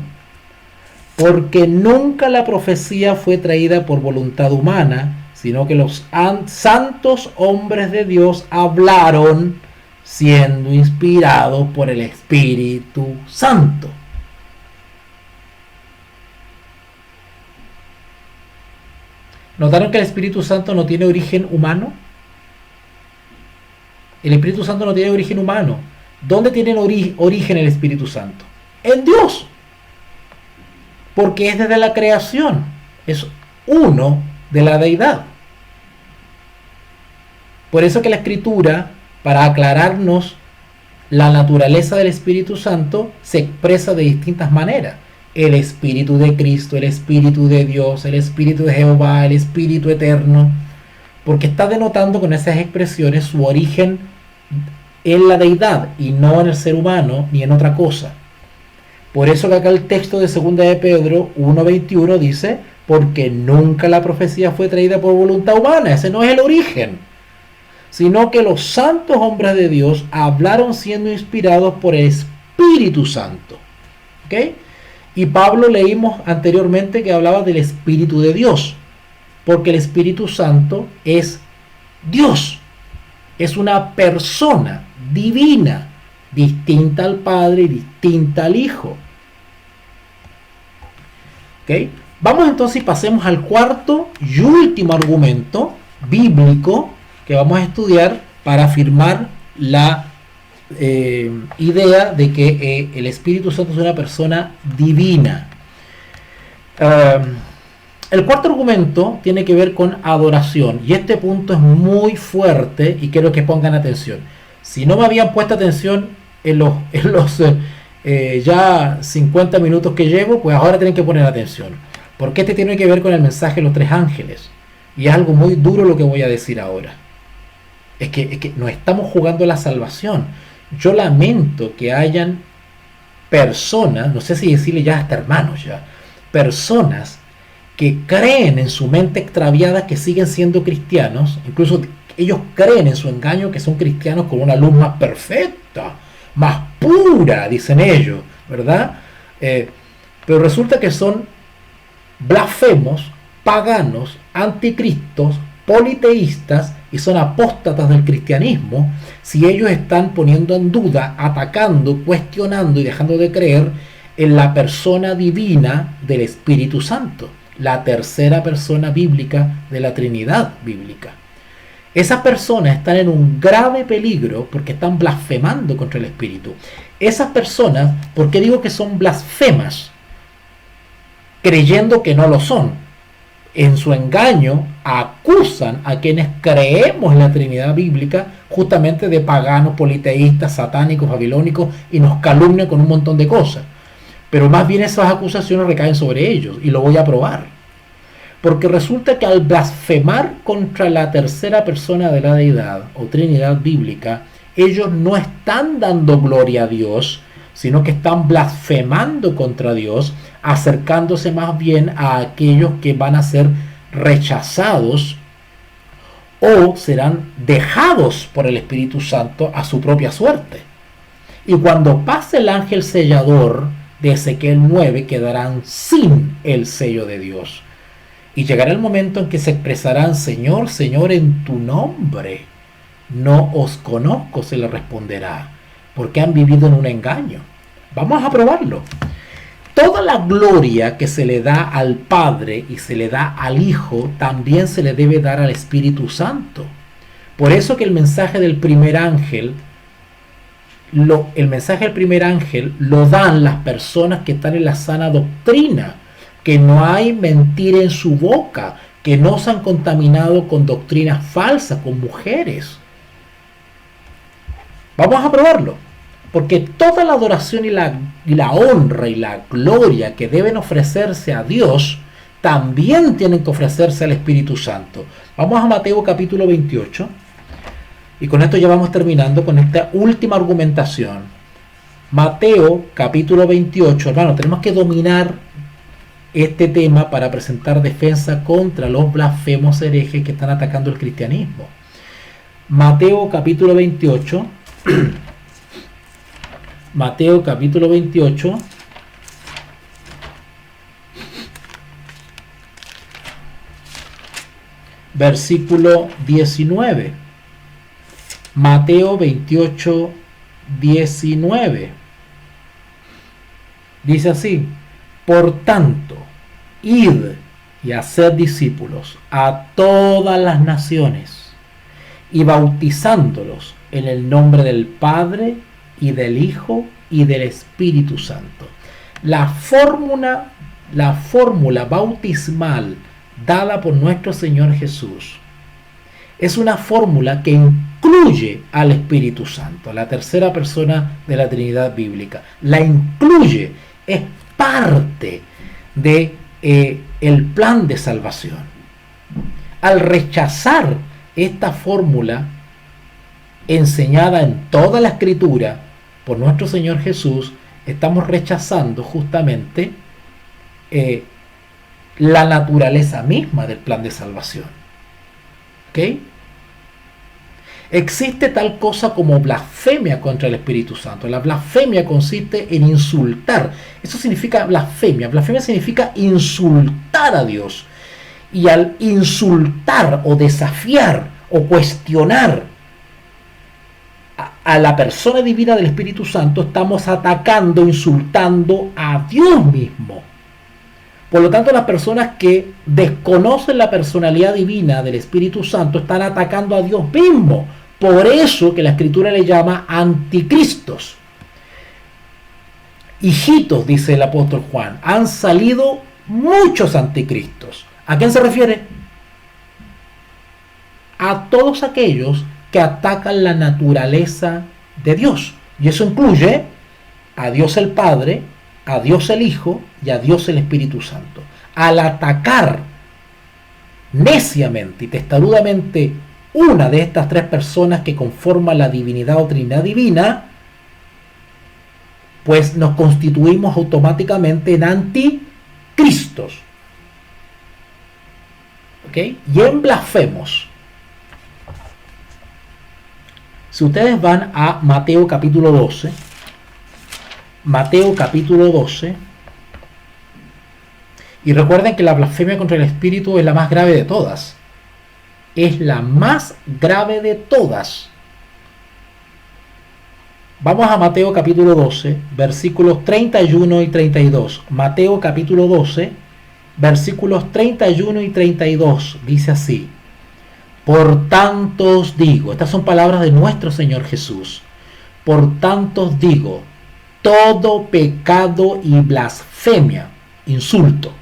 Porque nunca la profecía fue traída por voluntad humana, sino que los santos hombres de Dios hablaron siendo inspirados por el Espíritu Santo. ¿Notaron que el Espíritu Santo no tiene origen humano? El Espíritu Santo no tiene origen humano. ¿Dónde tiene origen el Espíritu Santo? En Dios. Porque es desde la creación. Es uno de la deidad. Por eso que la Escritura, para aclararnos la naturaleza del Espíritu Santo, se expresa de distintas maneras. El Espíritu de Cristo, el Espíritu de Dios, el Espíritu de Jehová, el Espíritu eterno, porque está denotando con esas expresiones su origen en la deidad y no en el ser humano ni en otra cosa. Por eso que acá el texto de 2 de Pedro 1:21 dice, porque nunca la profecía fue traída por voluntad humana, ese no es el origen, sino que los santos hombres de Dios hablaron siendo inspirados por el Espíritu Santo. ¿Ok? Y Pablo leímos anteriormente que hablaba del Espíritu de Dios, porque el Espíritu Santo es Dios, es una persona divina, distinta al Padre y distinta al Hijo. ¿Okay? Vamos entonces y pasemos al cuarto y último argumento bíblico que vamos a estudiar para afirmar la idea de que el Espíritu Santo es una persona divina. El cuarto argumento tiene que ver con adoración, y este punto es muy fuerte y quiero que pongan atención. Si no me habían puesto atención en los ya 50 minutos que llevo, pues ahora tienen que poner atención, porque este tiene que ver con el mensaje de los tres ángeles, y es algo muy duro lo que voy a decir ahora. Es que no estamos jugando la salvación. Yo lamento que hayan personas, no sé si decirle ya hasta hermanos ya, personas que creen en su mente extraviada que siguen siendo cristianos, incluso ellos creen en su engaño que son cristianos con una luz más perfecta, más pura, dicen ellos, ¿verdad? Pero resulta que son blasfemos, paganos, anticristos, politeístas, y son apóstatas del cristianismo si ellos están poniendo en duda, atacando, cuestionando y dejando de creer en la persona divina del Espíritu Santo, la tercera persona bíblica de la Trinidad bíblica. Esas personas están en un grave peligro porque están blasfemando contra el Espíritu. Esas personas, ¿por qué digo que son blasfemas? Creyendo que no lo son. En su engaño acusan a quienes creemos en la Trinidad bíblica justamente de paganos, politeístas, satánicos, babilónicos, y nos calumnian con un montón de cosas. Pero más bien esas acusaciones recaen sobre ellos, y lo voy a probar. Porque resulta que al blasfemar contra la tercera persona de la deidad o Trinidad bíblica, ellos no están dando gloria a Dios, sino que están blasfemando contra Dios, acercándose más bien a aquellos que van a ser rechazados o serán dejados por el Espíritu Santo a su propia suerte. Y cuando pase el ángel sellador de Ezequiel 9, quedarán sin el sello de Dios. Y llegará el momento en que se expresarán: Señor, Señor, en tu nombre no os conozco, se le responderá, porque han vivido en un engaño. Vamos a probarlo. Toda la gloria que se le da al Padre y se le da al Hijo, también se le debe dar al Espíritu Santo. Por eso que el mensaje del primer ángel, lo dan las personas que están en la sana doctrina, que no hay mentira en su boca, que no se han contaminado con doctrinas falsas, con mujeres. Vamos a probarlo, porque toda la adoración y la honra y la gloria que deben ofrecerse a Dios, también tienen que ofrecerse al Espíritu Santo. Vamos a Mateo capítulo 28, y con esto ya vamos terminando con esta última argumentación. Mateo capítulo 28, hermano, tenemos que dominar este tema para presentar defensa contra los blasfemos herejes que están atacando el cristianismo. Mateo capítulo 28. Mateo capítulo 28. versículo 19. Mateo 28, 19. Dice así: por tanto, id y haced discípulos a todas las naciones y bautizándolos en el nombre del Padre y del Hijo y del Espíritu Santo. La fórmula bautismal dada por nuestro Señor Jesús es una fórmula que incluye al Espíritu Santo, la tercera persona de la Trinidad bíblica. La incluye, es parte de el plan de salvación. Al rechazar esta fórmula enseñada en toda la Escritura por nuestro Señor Jesús, estamos rechazando justamente la naturaleza misma del plan de salvación. ¿Ok? Existe tal cosa como blasfemia contra el Espíritu Santo. La blasfemia consiste en insultar. Eso significa blasfemia. Blasfemia significa insultar a Dios. Y al insultar o desafiar o cuestionar a la persona divina del Espíritu Santo, estamos atacando, insultando a Dios mismo. Por lo tanto, las personas que desconocen la personalidad divina del Espíritu Santo están atacando a Dios mismo. Por eso que la Escritura le llama anticristos. Hijitos, dice el apóstol Juan, han salido muchos anticristos. ¿A quién se refiere? A todos aquellos que atacan la naturaleza de Dios. Y eso incluye a Dios el Padre, a Dios el Hijo y a Dios el Espíritu Santo. Al atacar neciamente y testarudamente una de estas tres personas que conforman la divinidad o Trinidad divina, pues nos constituimos automáticamente en anticristos. ¿Ok? Y en blasfemos. Si ustedes van a Mateo capítulo 12, Mateo capítulo 12, y recuerden que la blasfemia contra el Espíritu es la más grave de todas. Es la más grave de todas. Vamos a Mateo capítulo 12, versículos 31 y 32. Mateo capítulo 12, versículos 31 y 32. Dice así: por tanto os digo, estas son palabras de nuestro Señor Jesús, por tanto os digo, todo pecado y blasfemia, insulto,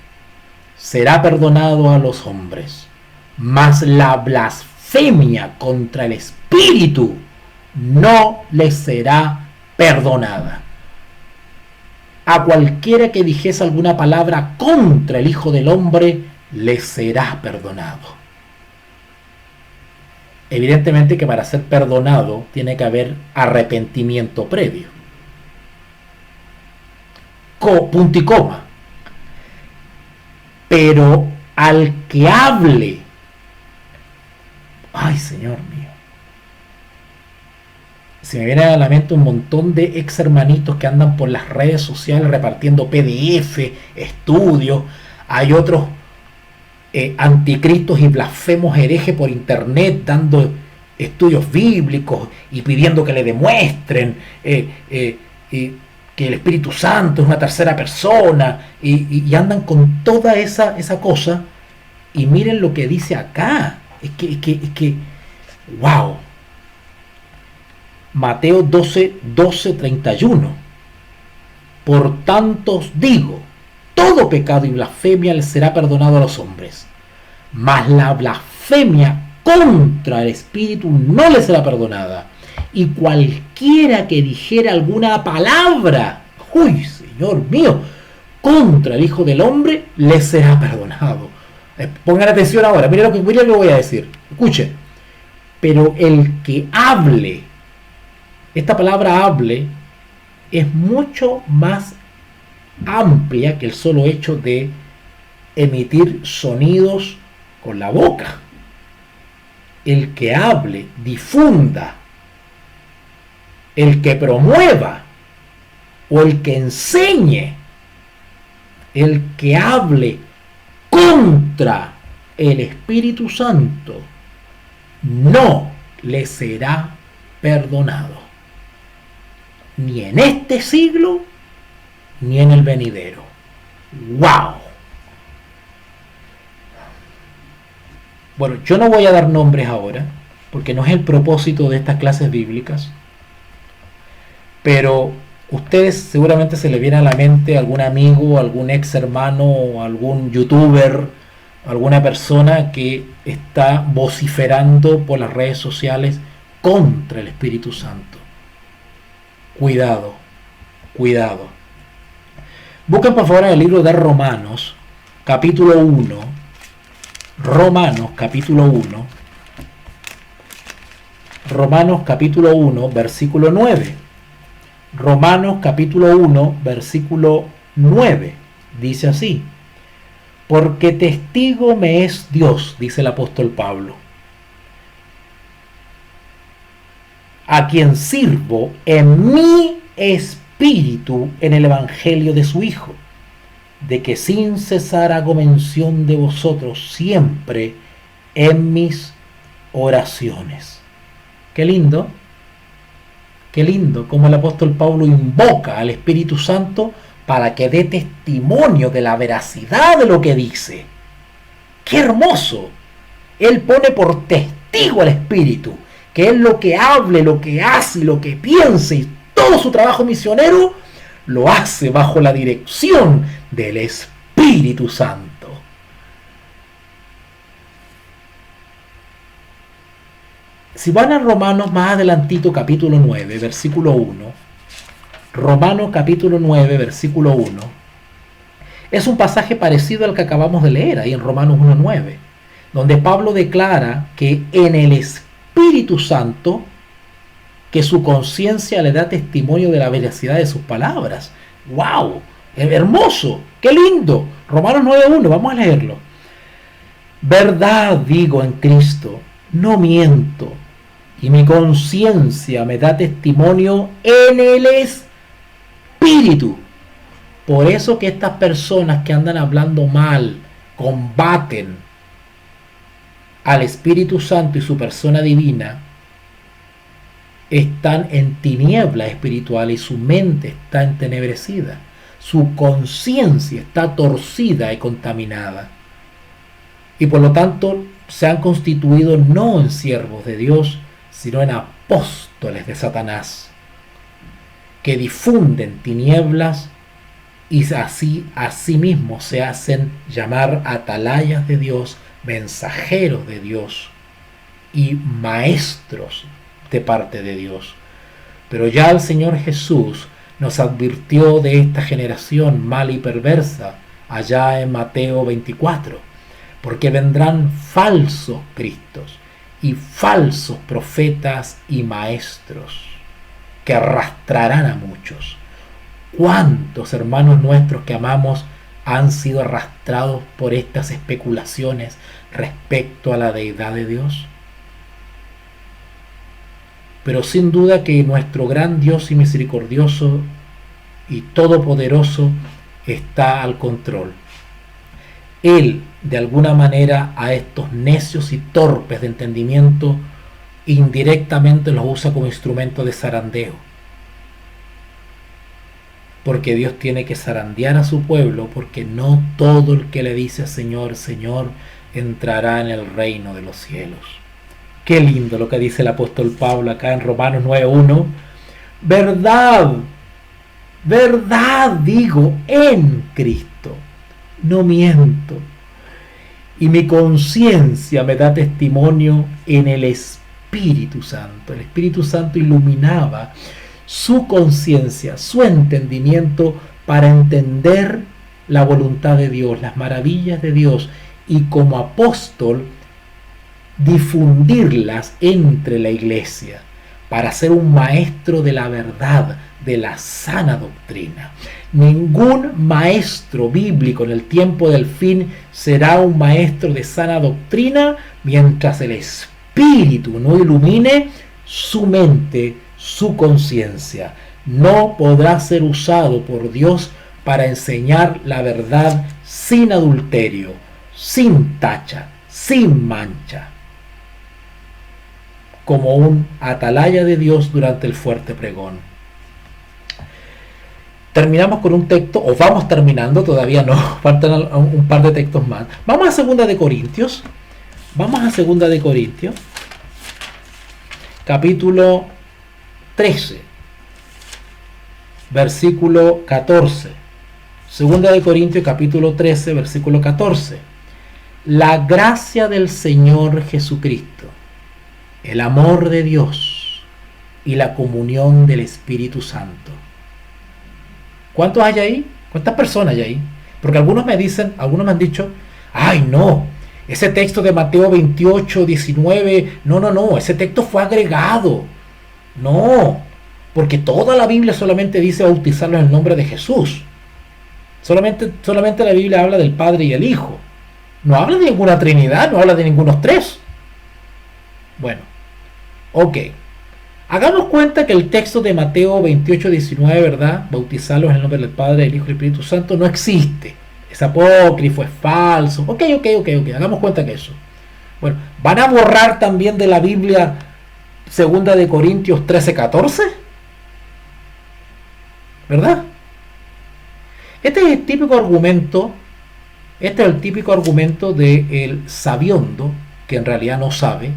será perdonado a los hombres, mas la blasfemia contra el Espíritu no les será perdonada. A cualquiera que dijese alguna palabra contra el Hijo del Hombre, le será perdonado. Evidentemente que para ser perdonado tiene que haber arrepentimiento previo. Punto y coma. Pero al que hable, ay Señor mío, se me viene a la mente un montón de ex hermanitos que andan por las redes sociales repartiendo PDF, estudios. Hay otros anticristos y blasfemos herejes por internet dando estudios bíblicos y pidiendo que le demuestren que el Espíritu Santo es una tercera persona y andan con toda esa cosa. Y miren lo que dice acá. Es que wow. Mateo 12, 31. Por tanto os digo, todo pecado y blasfemia les será perdonado a los hombres, mas la blasfemia contra el Espíritu no les será perdonada. Y cualquiera que dijera alguna palabra, uy, Señor mío, contra el Hijo del Hombre, les será perdonado. Pongan atención ahora, miren lo que voy a decir. Escuchen. Pero el que hable, esta palabra hable, es mucho más amplia que el solo hecho de emitir sonidos con la boca. El que hable, difunda, el que promueva o el que enseñe, el que hable contra el Espíritu Santo no le será perdonado, ni en este siglo, ni en el venidero. ¡Wow! Bueno, yo no voy a dar nombres ahora, porque no es el propósito de estas clases bíblicas, pero ustedes seguramente se les viene a la mente algún amigo, algún ex hermano, algún youtuber, alguna persona que está vociferando por las redes sociales contra el Espíritu Santo. Cuidado, cuidado. Busquen por favor en el libro de Romanos, capítulo 1. Romanos, capítulo 1. Romanos, capítulo 1, versículo 9. Romanos, capítulo 1, versículo 9. Dice así: porque testigo me es Dios, dice el apóstol Pablo, a quien sirvo en mi espíritu en el evangelio de su Hijo, de que sin cesar hago mención de vosotros siempre en mis oraciones. Qué lindo como el apóstol Pablo invoca al Espíritu Santo para que dé testimonio de la veracidad de lo que dice. ¡Qué hermoso! Él pone por testigo al Espíritu, que es lo que hable, lo que hace y lo que piense, y todo su trabajo misionero lo hace bajo la dirección del Espíritu Santo. Si van a Romanos más adelantito, capítulo 9, versículo 1, Romanos capítulo 9, versículo 1, es un pasaje parecido al que acabamos de leer ahí en Romanos 1:9, donde Pablo declara que en el Espíritu Santo, que su conciencia le da testimonio de la veracidad de sus palabras. ¡Wow! ¡Hermoso! ¡Qué lindo! Romanos 9:1, vamos a leerlo. Verdad digo en Cristo, no miento, y mi conciencia me da testimonio en el Espíritu. Por eso que estas personas que andan hablando mal, combaten al Espíritu Santo y su persona divina, están en tiniebla espiritual y su mente está entenebrecida. Su conciencia está torcida y contaminada. Y por lo tanto se han constituido no en siervos de Dios, sino en apóstoles de Satanás, que difunden tinieblas y así asimismo se hacen llamar atalayas de Dios, mensajeros de Dios y maestros de parte de Dios. Pero ya el Señor Jesús nos advirtió de esta generación mala y perversa allá en Mateo 24, porque vendrán falsos cristos y falsos profetas y maestros que arrastrarán a muchos. ¿Cuántos hermanos nuestros que amamos han sido arrastrados por estas especulaciones respecto a la deidad de Dios? Pero sin duda que nuestro gran Dios y misericordioso y todopoderoso está al control. Él, de alguna manera, a estos necios y torpes de entendimiento, indirectamente los usa como instrumento de zarandeo. Porque Dios tiene que zarandear a su pueblo, porque no todo el que le dice Señor, Señor, entrará en el reino de los cielos. Qué lindo lo que dice el apóstol Pablo acá en Romanos 9:1. Verdad, verdad digo en Cristo, no miento. Y mi conciencia me da testimonio en el Espíritu Santo. El Espíritu Santo iluminaba su conciencia, su entendimiento para entender la voluntad de Dios, las maravillas de Dios, y como apóstol difundirlas entre la iglesia para ser un maestro de la verdad, de la sana doctrina. Ningún maestro bíblico en el tiempo del fin será un maestro de sana doctrina mientras el Espíritu no ilumine su mente, su conciencia. No podrá ser usado por Dios para enseñar la verdad sin adulterio, sin tacha, sin mancha, como un atalaya de Dios durante el fuerte pregón. Terminamos con un texto, o vamos terminando, todavía no, faltan un par de textos más. Vamos a 2 de Corintios. Vamos a 2 de Corintios, capítulo 13, versículo 14. 2 de Corintios, capítulo 13, versículo 14. La gracia del Señor Jesucristo, el amor de Dios y la comunión del Espíritu Santo. ¿Cuántos hay ahí? ¿Cuántas personas hay ahí? Porque algunos me han dicho, ay no, ese texto de Mateo 28, 19, no, ese texto fue agregado. No, porque toda la Biblia solamente dice bautizarlos en el nombre de Jesús. Solamente la Biblia habla del Padre y el Hijo. No habla de ninguna Trinidad, no habla de ningunos tres. Bueno, ok. Hagamos cuenta que el texto de Mateo 28, 19, ¿verdad? Bautizarlos en el nombre del Padre, del Hijo y del Espíritu Santo no existe. Es apócrifo, es falso. Ok. Hagamos cuenta que eso. Bueno, ¿van a borrar también de la Biblia 2 de Corintios 13, 14? ¿Verdad? Este es el típico argumento del sabiondo, que en realidad no sabe,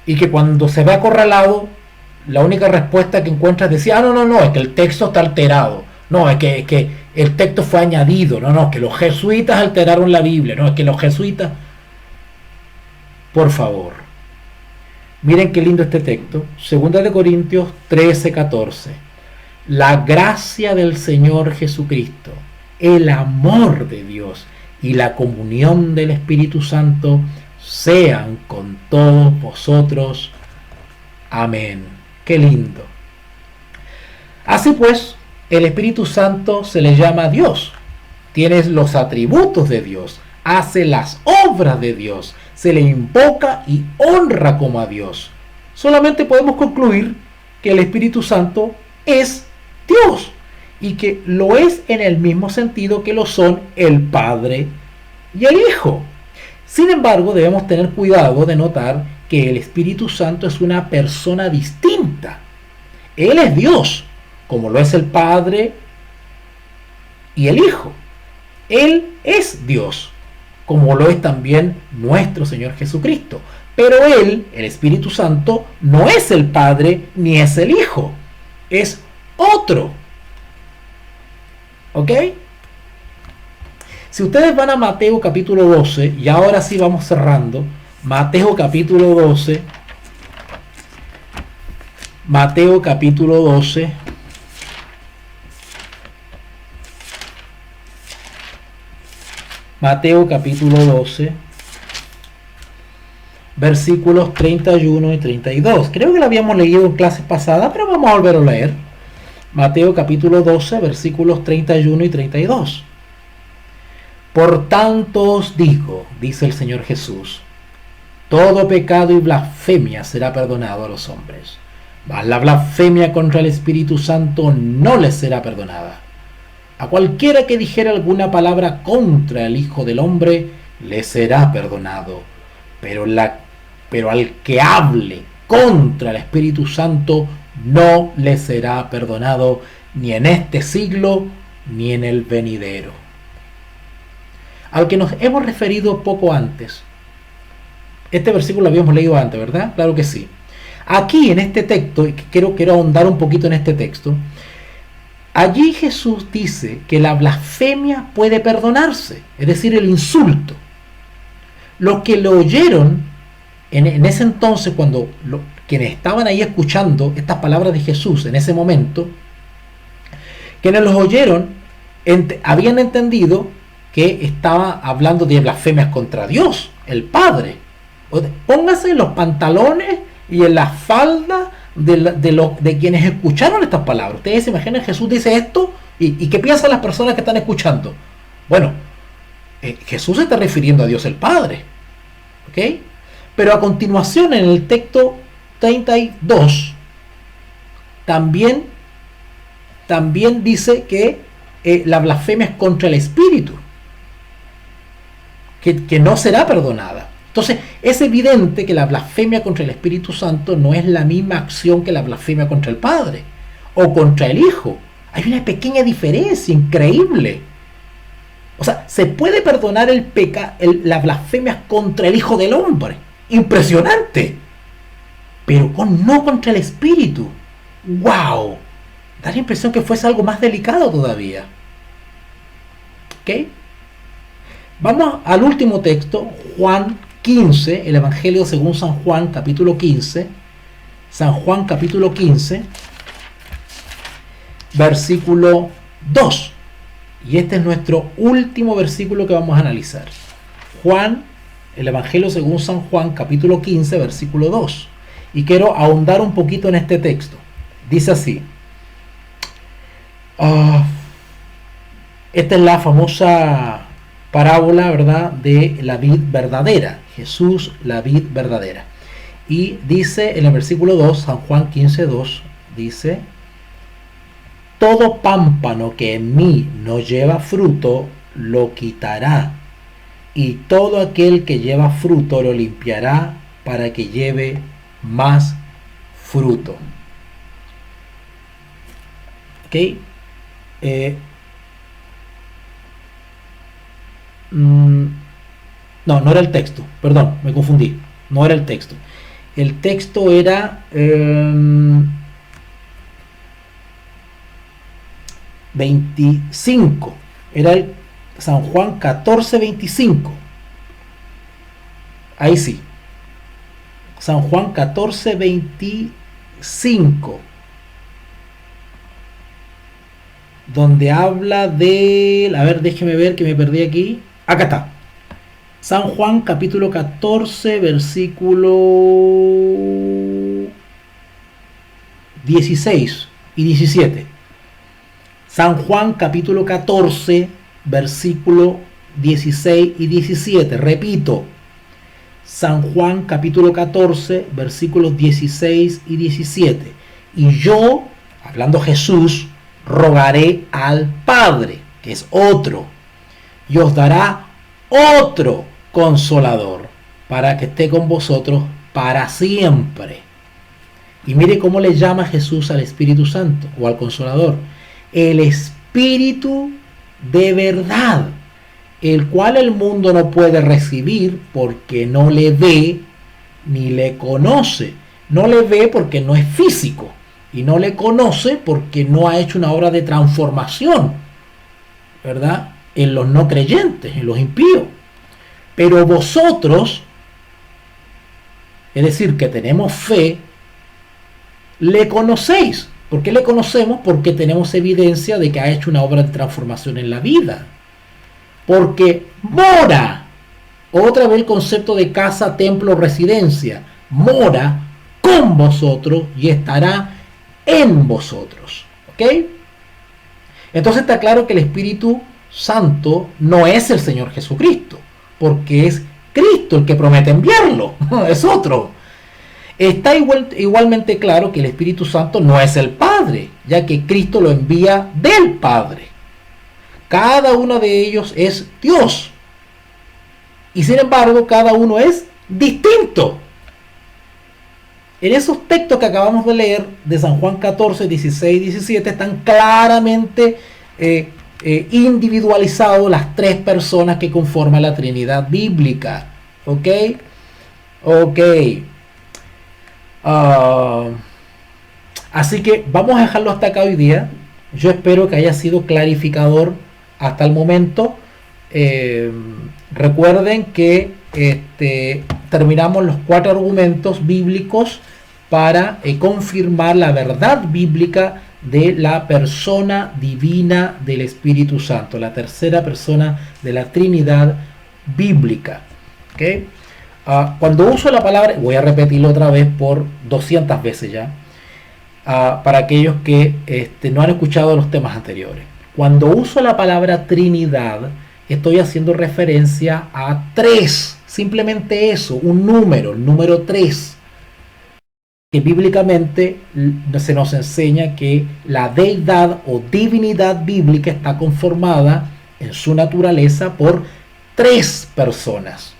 y que cuando se ve acorralado, la única respuesta que encuentra es decir, no, es que el texto está alterado, no, es que el texto fue añadido, no, que los jesuitas alteraron la Biblia, no, es que los jesuitas... Por favor, miren qué lindo este texto, 2 de Corintios 13, 14. La gracia del Señor Jesucristo, el amor de Dios y la comunión del Espíritu Santo sean con todos vosotros. Amén. Qué lindo. Así pues, el Espíritu Santo se le llama Dios. Tiene los atributos de Dios, hace las obras de Dios, se le invoca y honra como a Dios. Solamente podemos concluir que el Espíritu Santo es Dios y que lo es en el mismo sentido que lo son el Padre y el Hijo. Sin embargo, debemos tener cuidado de notar que el Espíritu Santo es una persona distinta. Él es Dios, como lo es el Padre y el Hijo. Él es Dios, como lo es también nuestro Señor Jesucristo. Pero Él, el Espíritu Santo, no es el Padre ni es el Hijo. Es otro. ¿Ok? Si ustedes van a Mateo capítulo 12, y ahora sí vamos cerrando, Mateo capítulo 12, Mateo capítulo 12, Mateo capítulo 12, versículos 31 y 32. Creo que lo habíamos leído en clases pasadas, pero vamos a volver a leer. Mateo capítulo 12, versículos 31 y 32. Por tanto os digo, dice el Señor Jesús, todo pecado y blasfemia será perdonado a los hombres, mas la blasfemia contra el Espíritu Santo no les será perdonada. A cualquiera que dijera alguna palabra contra el Hijo del Hombre, le será perdonado. Pero al que hable contra el Espíritu Santo, no le será perdonado, ni en este siglo, ni en el venidero. Al que nos hemos referido poco antes. Este versículo lo habíamos leído antes, ¿verdad? Claro que sí. Aquí en este texto, y quiero ahondar un poquito en este texto, allí Jesús dice que la blasfemia puede perdonarse, es decir, el insulto. Los que lo oyeron en ese entonces, cuando quienes estaban ahí escuchando estas palabras de Jesús en ese momento, quienes los oyeron habían entendido que estaba hablando de blasfemias contra Dios, el Padre. Pónganse en los pantalones y en las faldas de quienes escucharon estas palabras. Ustedes se imaginan, Jesús dice esto y ¿qué piensan las personas que están escuchando? Bueno, Jesús se está refiriendo a Dios el Padre, ¿ok? Pero a continuación en el texto 32 también dice que la blasfemia es contra el Espíritu, que no será perdonada. Entonces, es evidente que la blasfemia contra el Espíritu Santo no es la misma acción que la blasfemia contra el Padre o contra el Hijo. Hay una pequeña diferencia increíble. O sea, se puede perdonar la blasfemia contra el Hijo del Hombre. Impresionante. Pero no contra el Espíritu. ¡Wow! Da la impresión que fuese algo más delicado todavía. ¿Ok? Vamos al último texto, Juan 15, el Evangelio según San Juan, capítulo 15. San Juan, capítulo 15, versículo 2. Y este es nuestro último versículo que vamos a analizar. Juan, el Evangelio según San Juan, capítulo 15, versículo 2. Y quiero ahondar un poquito en este texto. Dice así. Esta es la famosa parábola, ¿verdad?, de la vid verdadera. Jesús, la vid verdadera. Y dice en el versículo 2, San Juan 15, 2, dice: todo pámpano que en mí no lleva fruto, lo quitará. Y todo aquel que lleva fruto, lo limpiará para que lleve más fruto. ¿Ok? No era el texto, perdón, me confundí. No era el texto. El texto era 25. Era el San Juan 14, 25. Ahí sí. San Juan 14, 25. Donde habla de... A ver, déjeme ver que me perdí aquí. Acá está. San Juan capítulo 14, versículo 16 y 17. San Juan capítulo 14, versículo 16 y 17. Repito. San Juan capítulo 14, versículos 16 y 17. Y yo, hablando Jesús, rogaré al Padre, que es otro, y os dará otro Consolador, para que esté con vosotros para siempre. Y mire cómo le llama Jesús al Espíritu Santo, o al Consolador: el Espíritu de verdad, el cual el mundo no puede recibir porque no le ve ni le conoce. No le ve porque no es físico, y no le conoce porque no ha hecho una obra de transformación, ¿verdad?, en los no creyentes, en los impíos. Pero vosotros, es decir, que tenemos fe, le conocéis. ¿Por qué le conocemos? Porque tenemos evidencia de que ha hecho una obra de transformación en la vida. Porque mora, otra vez el concepto de casa, templo, residencia, mora con vosotros y estará en vosotros. ¿Ok? Entonces está claro que el Espíritu Santo no es el Señor Jesucristo, porque es Cristo el que promete enviarlo, es otro. Está igualmente claro que el Espíritu Santo no es el Padre, ya que Cristo lo envía del Padre. Cada uno de ellos es Dios, y sin embargo cada uno es distinto. En esos textos que acabamos de leer de San Juan 14, 16 y 17 están claramente individualizados las tres personas que conforman la Trinidad bíblica. ¿Ok? Ok. Así que vamos a dejarlo hasta acá hoy día. Yo espero que haya sido clarificador hasta el momento. Recuerden que terminamos los 4 argumentos bíblicos para confirmar la verdad bíblica de la persona divina del Espíritu Santo, la tercera persona de la Trinidad bíblica. ¿Okay? Cuando uso la palabra, voy a repetirlo otra vez por 200 veces ya, para aquellos que no han escuchado los temas anteriores. Cuando uso la palabra Trinidad, estoy haciendo referencia a 3, simplemente eso, un número, el número 3. Que bíblicamente se nos enseña que la deidad o divinidad bíblica está conformada en su naturaleza por 3 personas.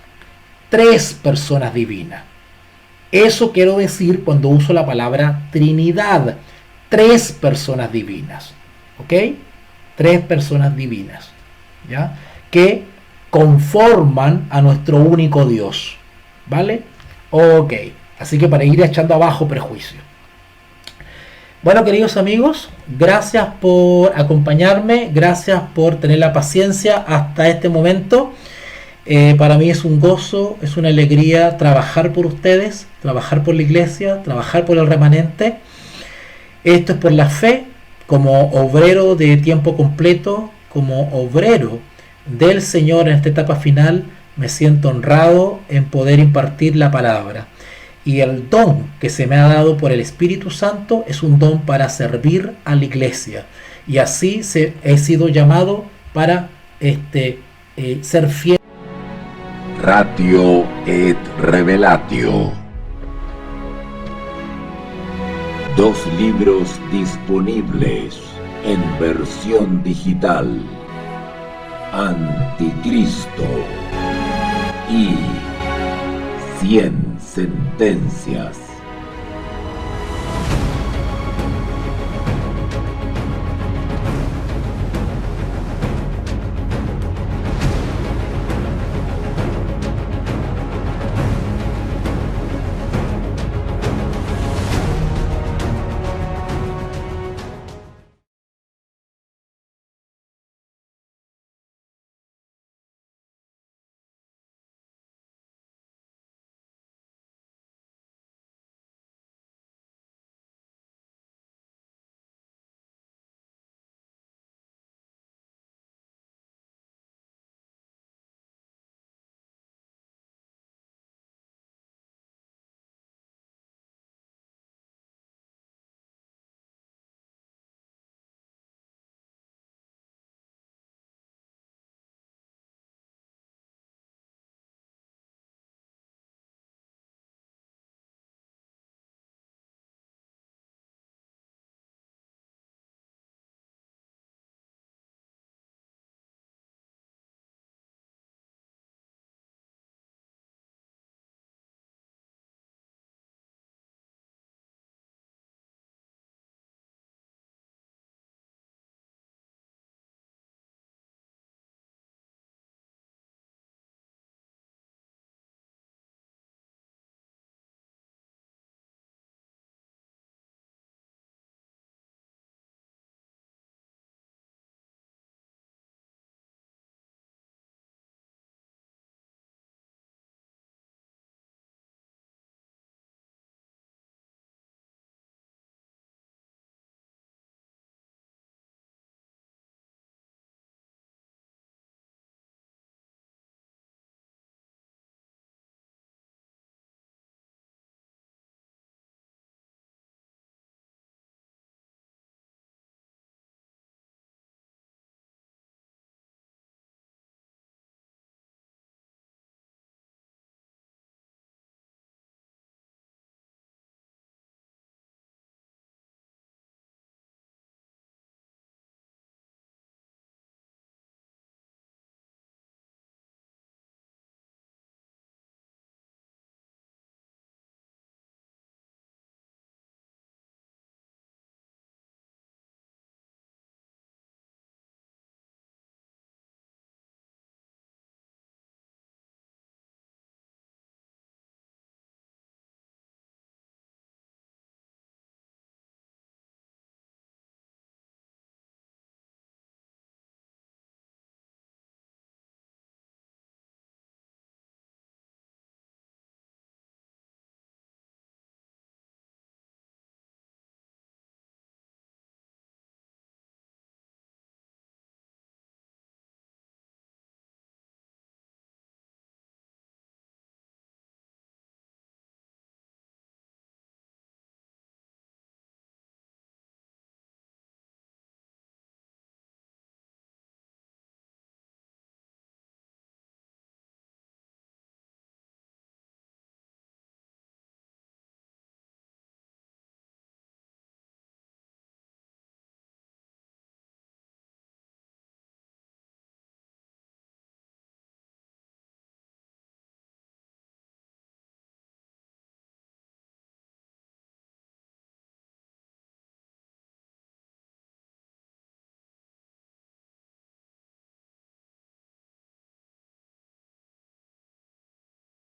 3 personas divinas. Eso quiero decir cuando uso la palabra Trinidad. 3 personas divinas. ¿Ok? 3 personas divinas. ¿Ya? Que conforman a nuestro único Dios. ¿Vale? Ok. Así que para ir echando abajo prejuicio. Bueno, queridos amigos, gracias por acompañarme. Gracias por tener la paciencia hasta este momento. Para mí es un gozo, es una alegría trabajar por ustedes, trabajar por la iglesia, trabajar por el remanente. Esto es por la fe, como obrero de tiempo completo, como obrero del Señor en esta etapa final, me siento honrado en poder impartir la palabra. Y el don que se me ha dado por el Espíritu Santo es un don para servir a la iglesia. Y así he sido llamado para ser fiel. Ratio et Revelatio. 2 libros disponibles en versión digital: Anticristo y 100 sentencias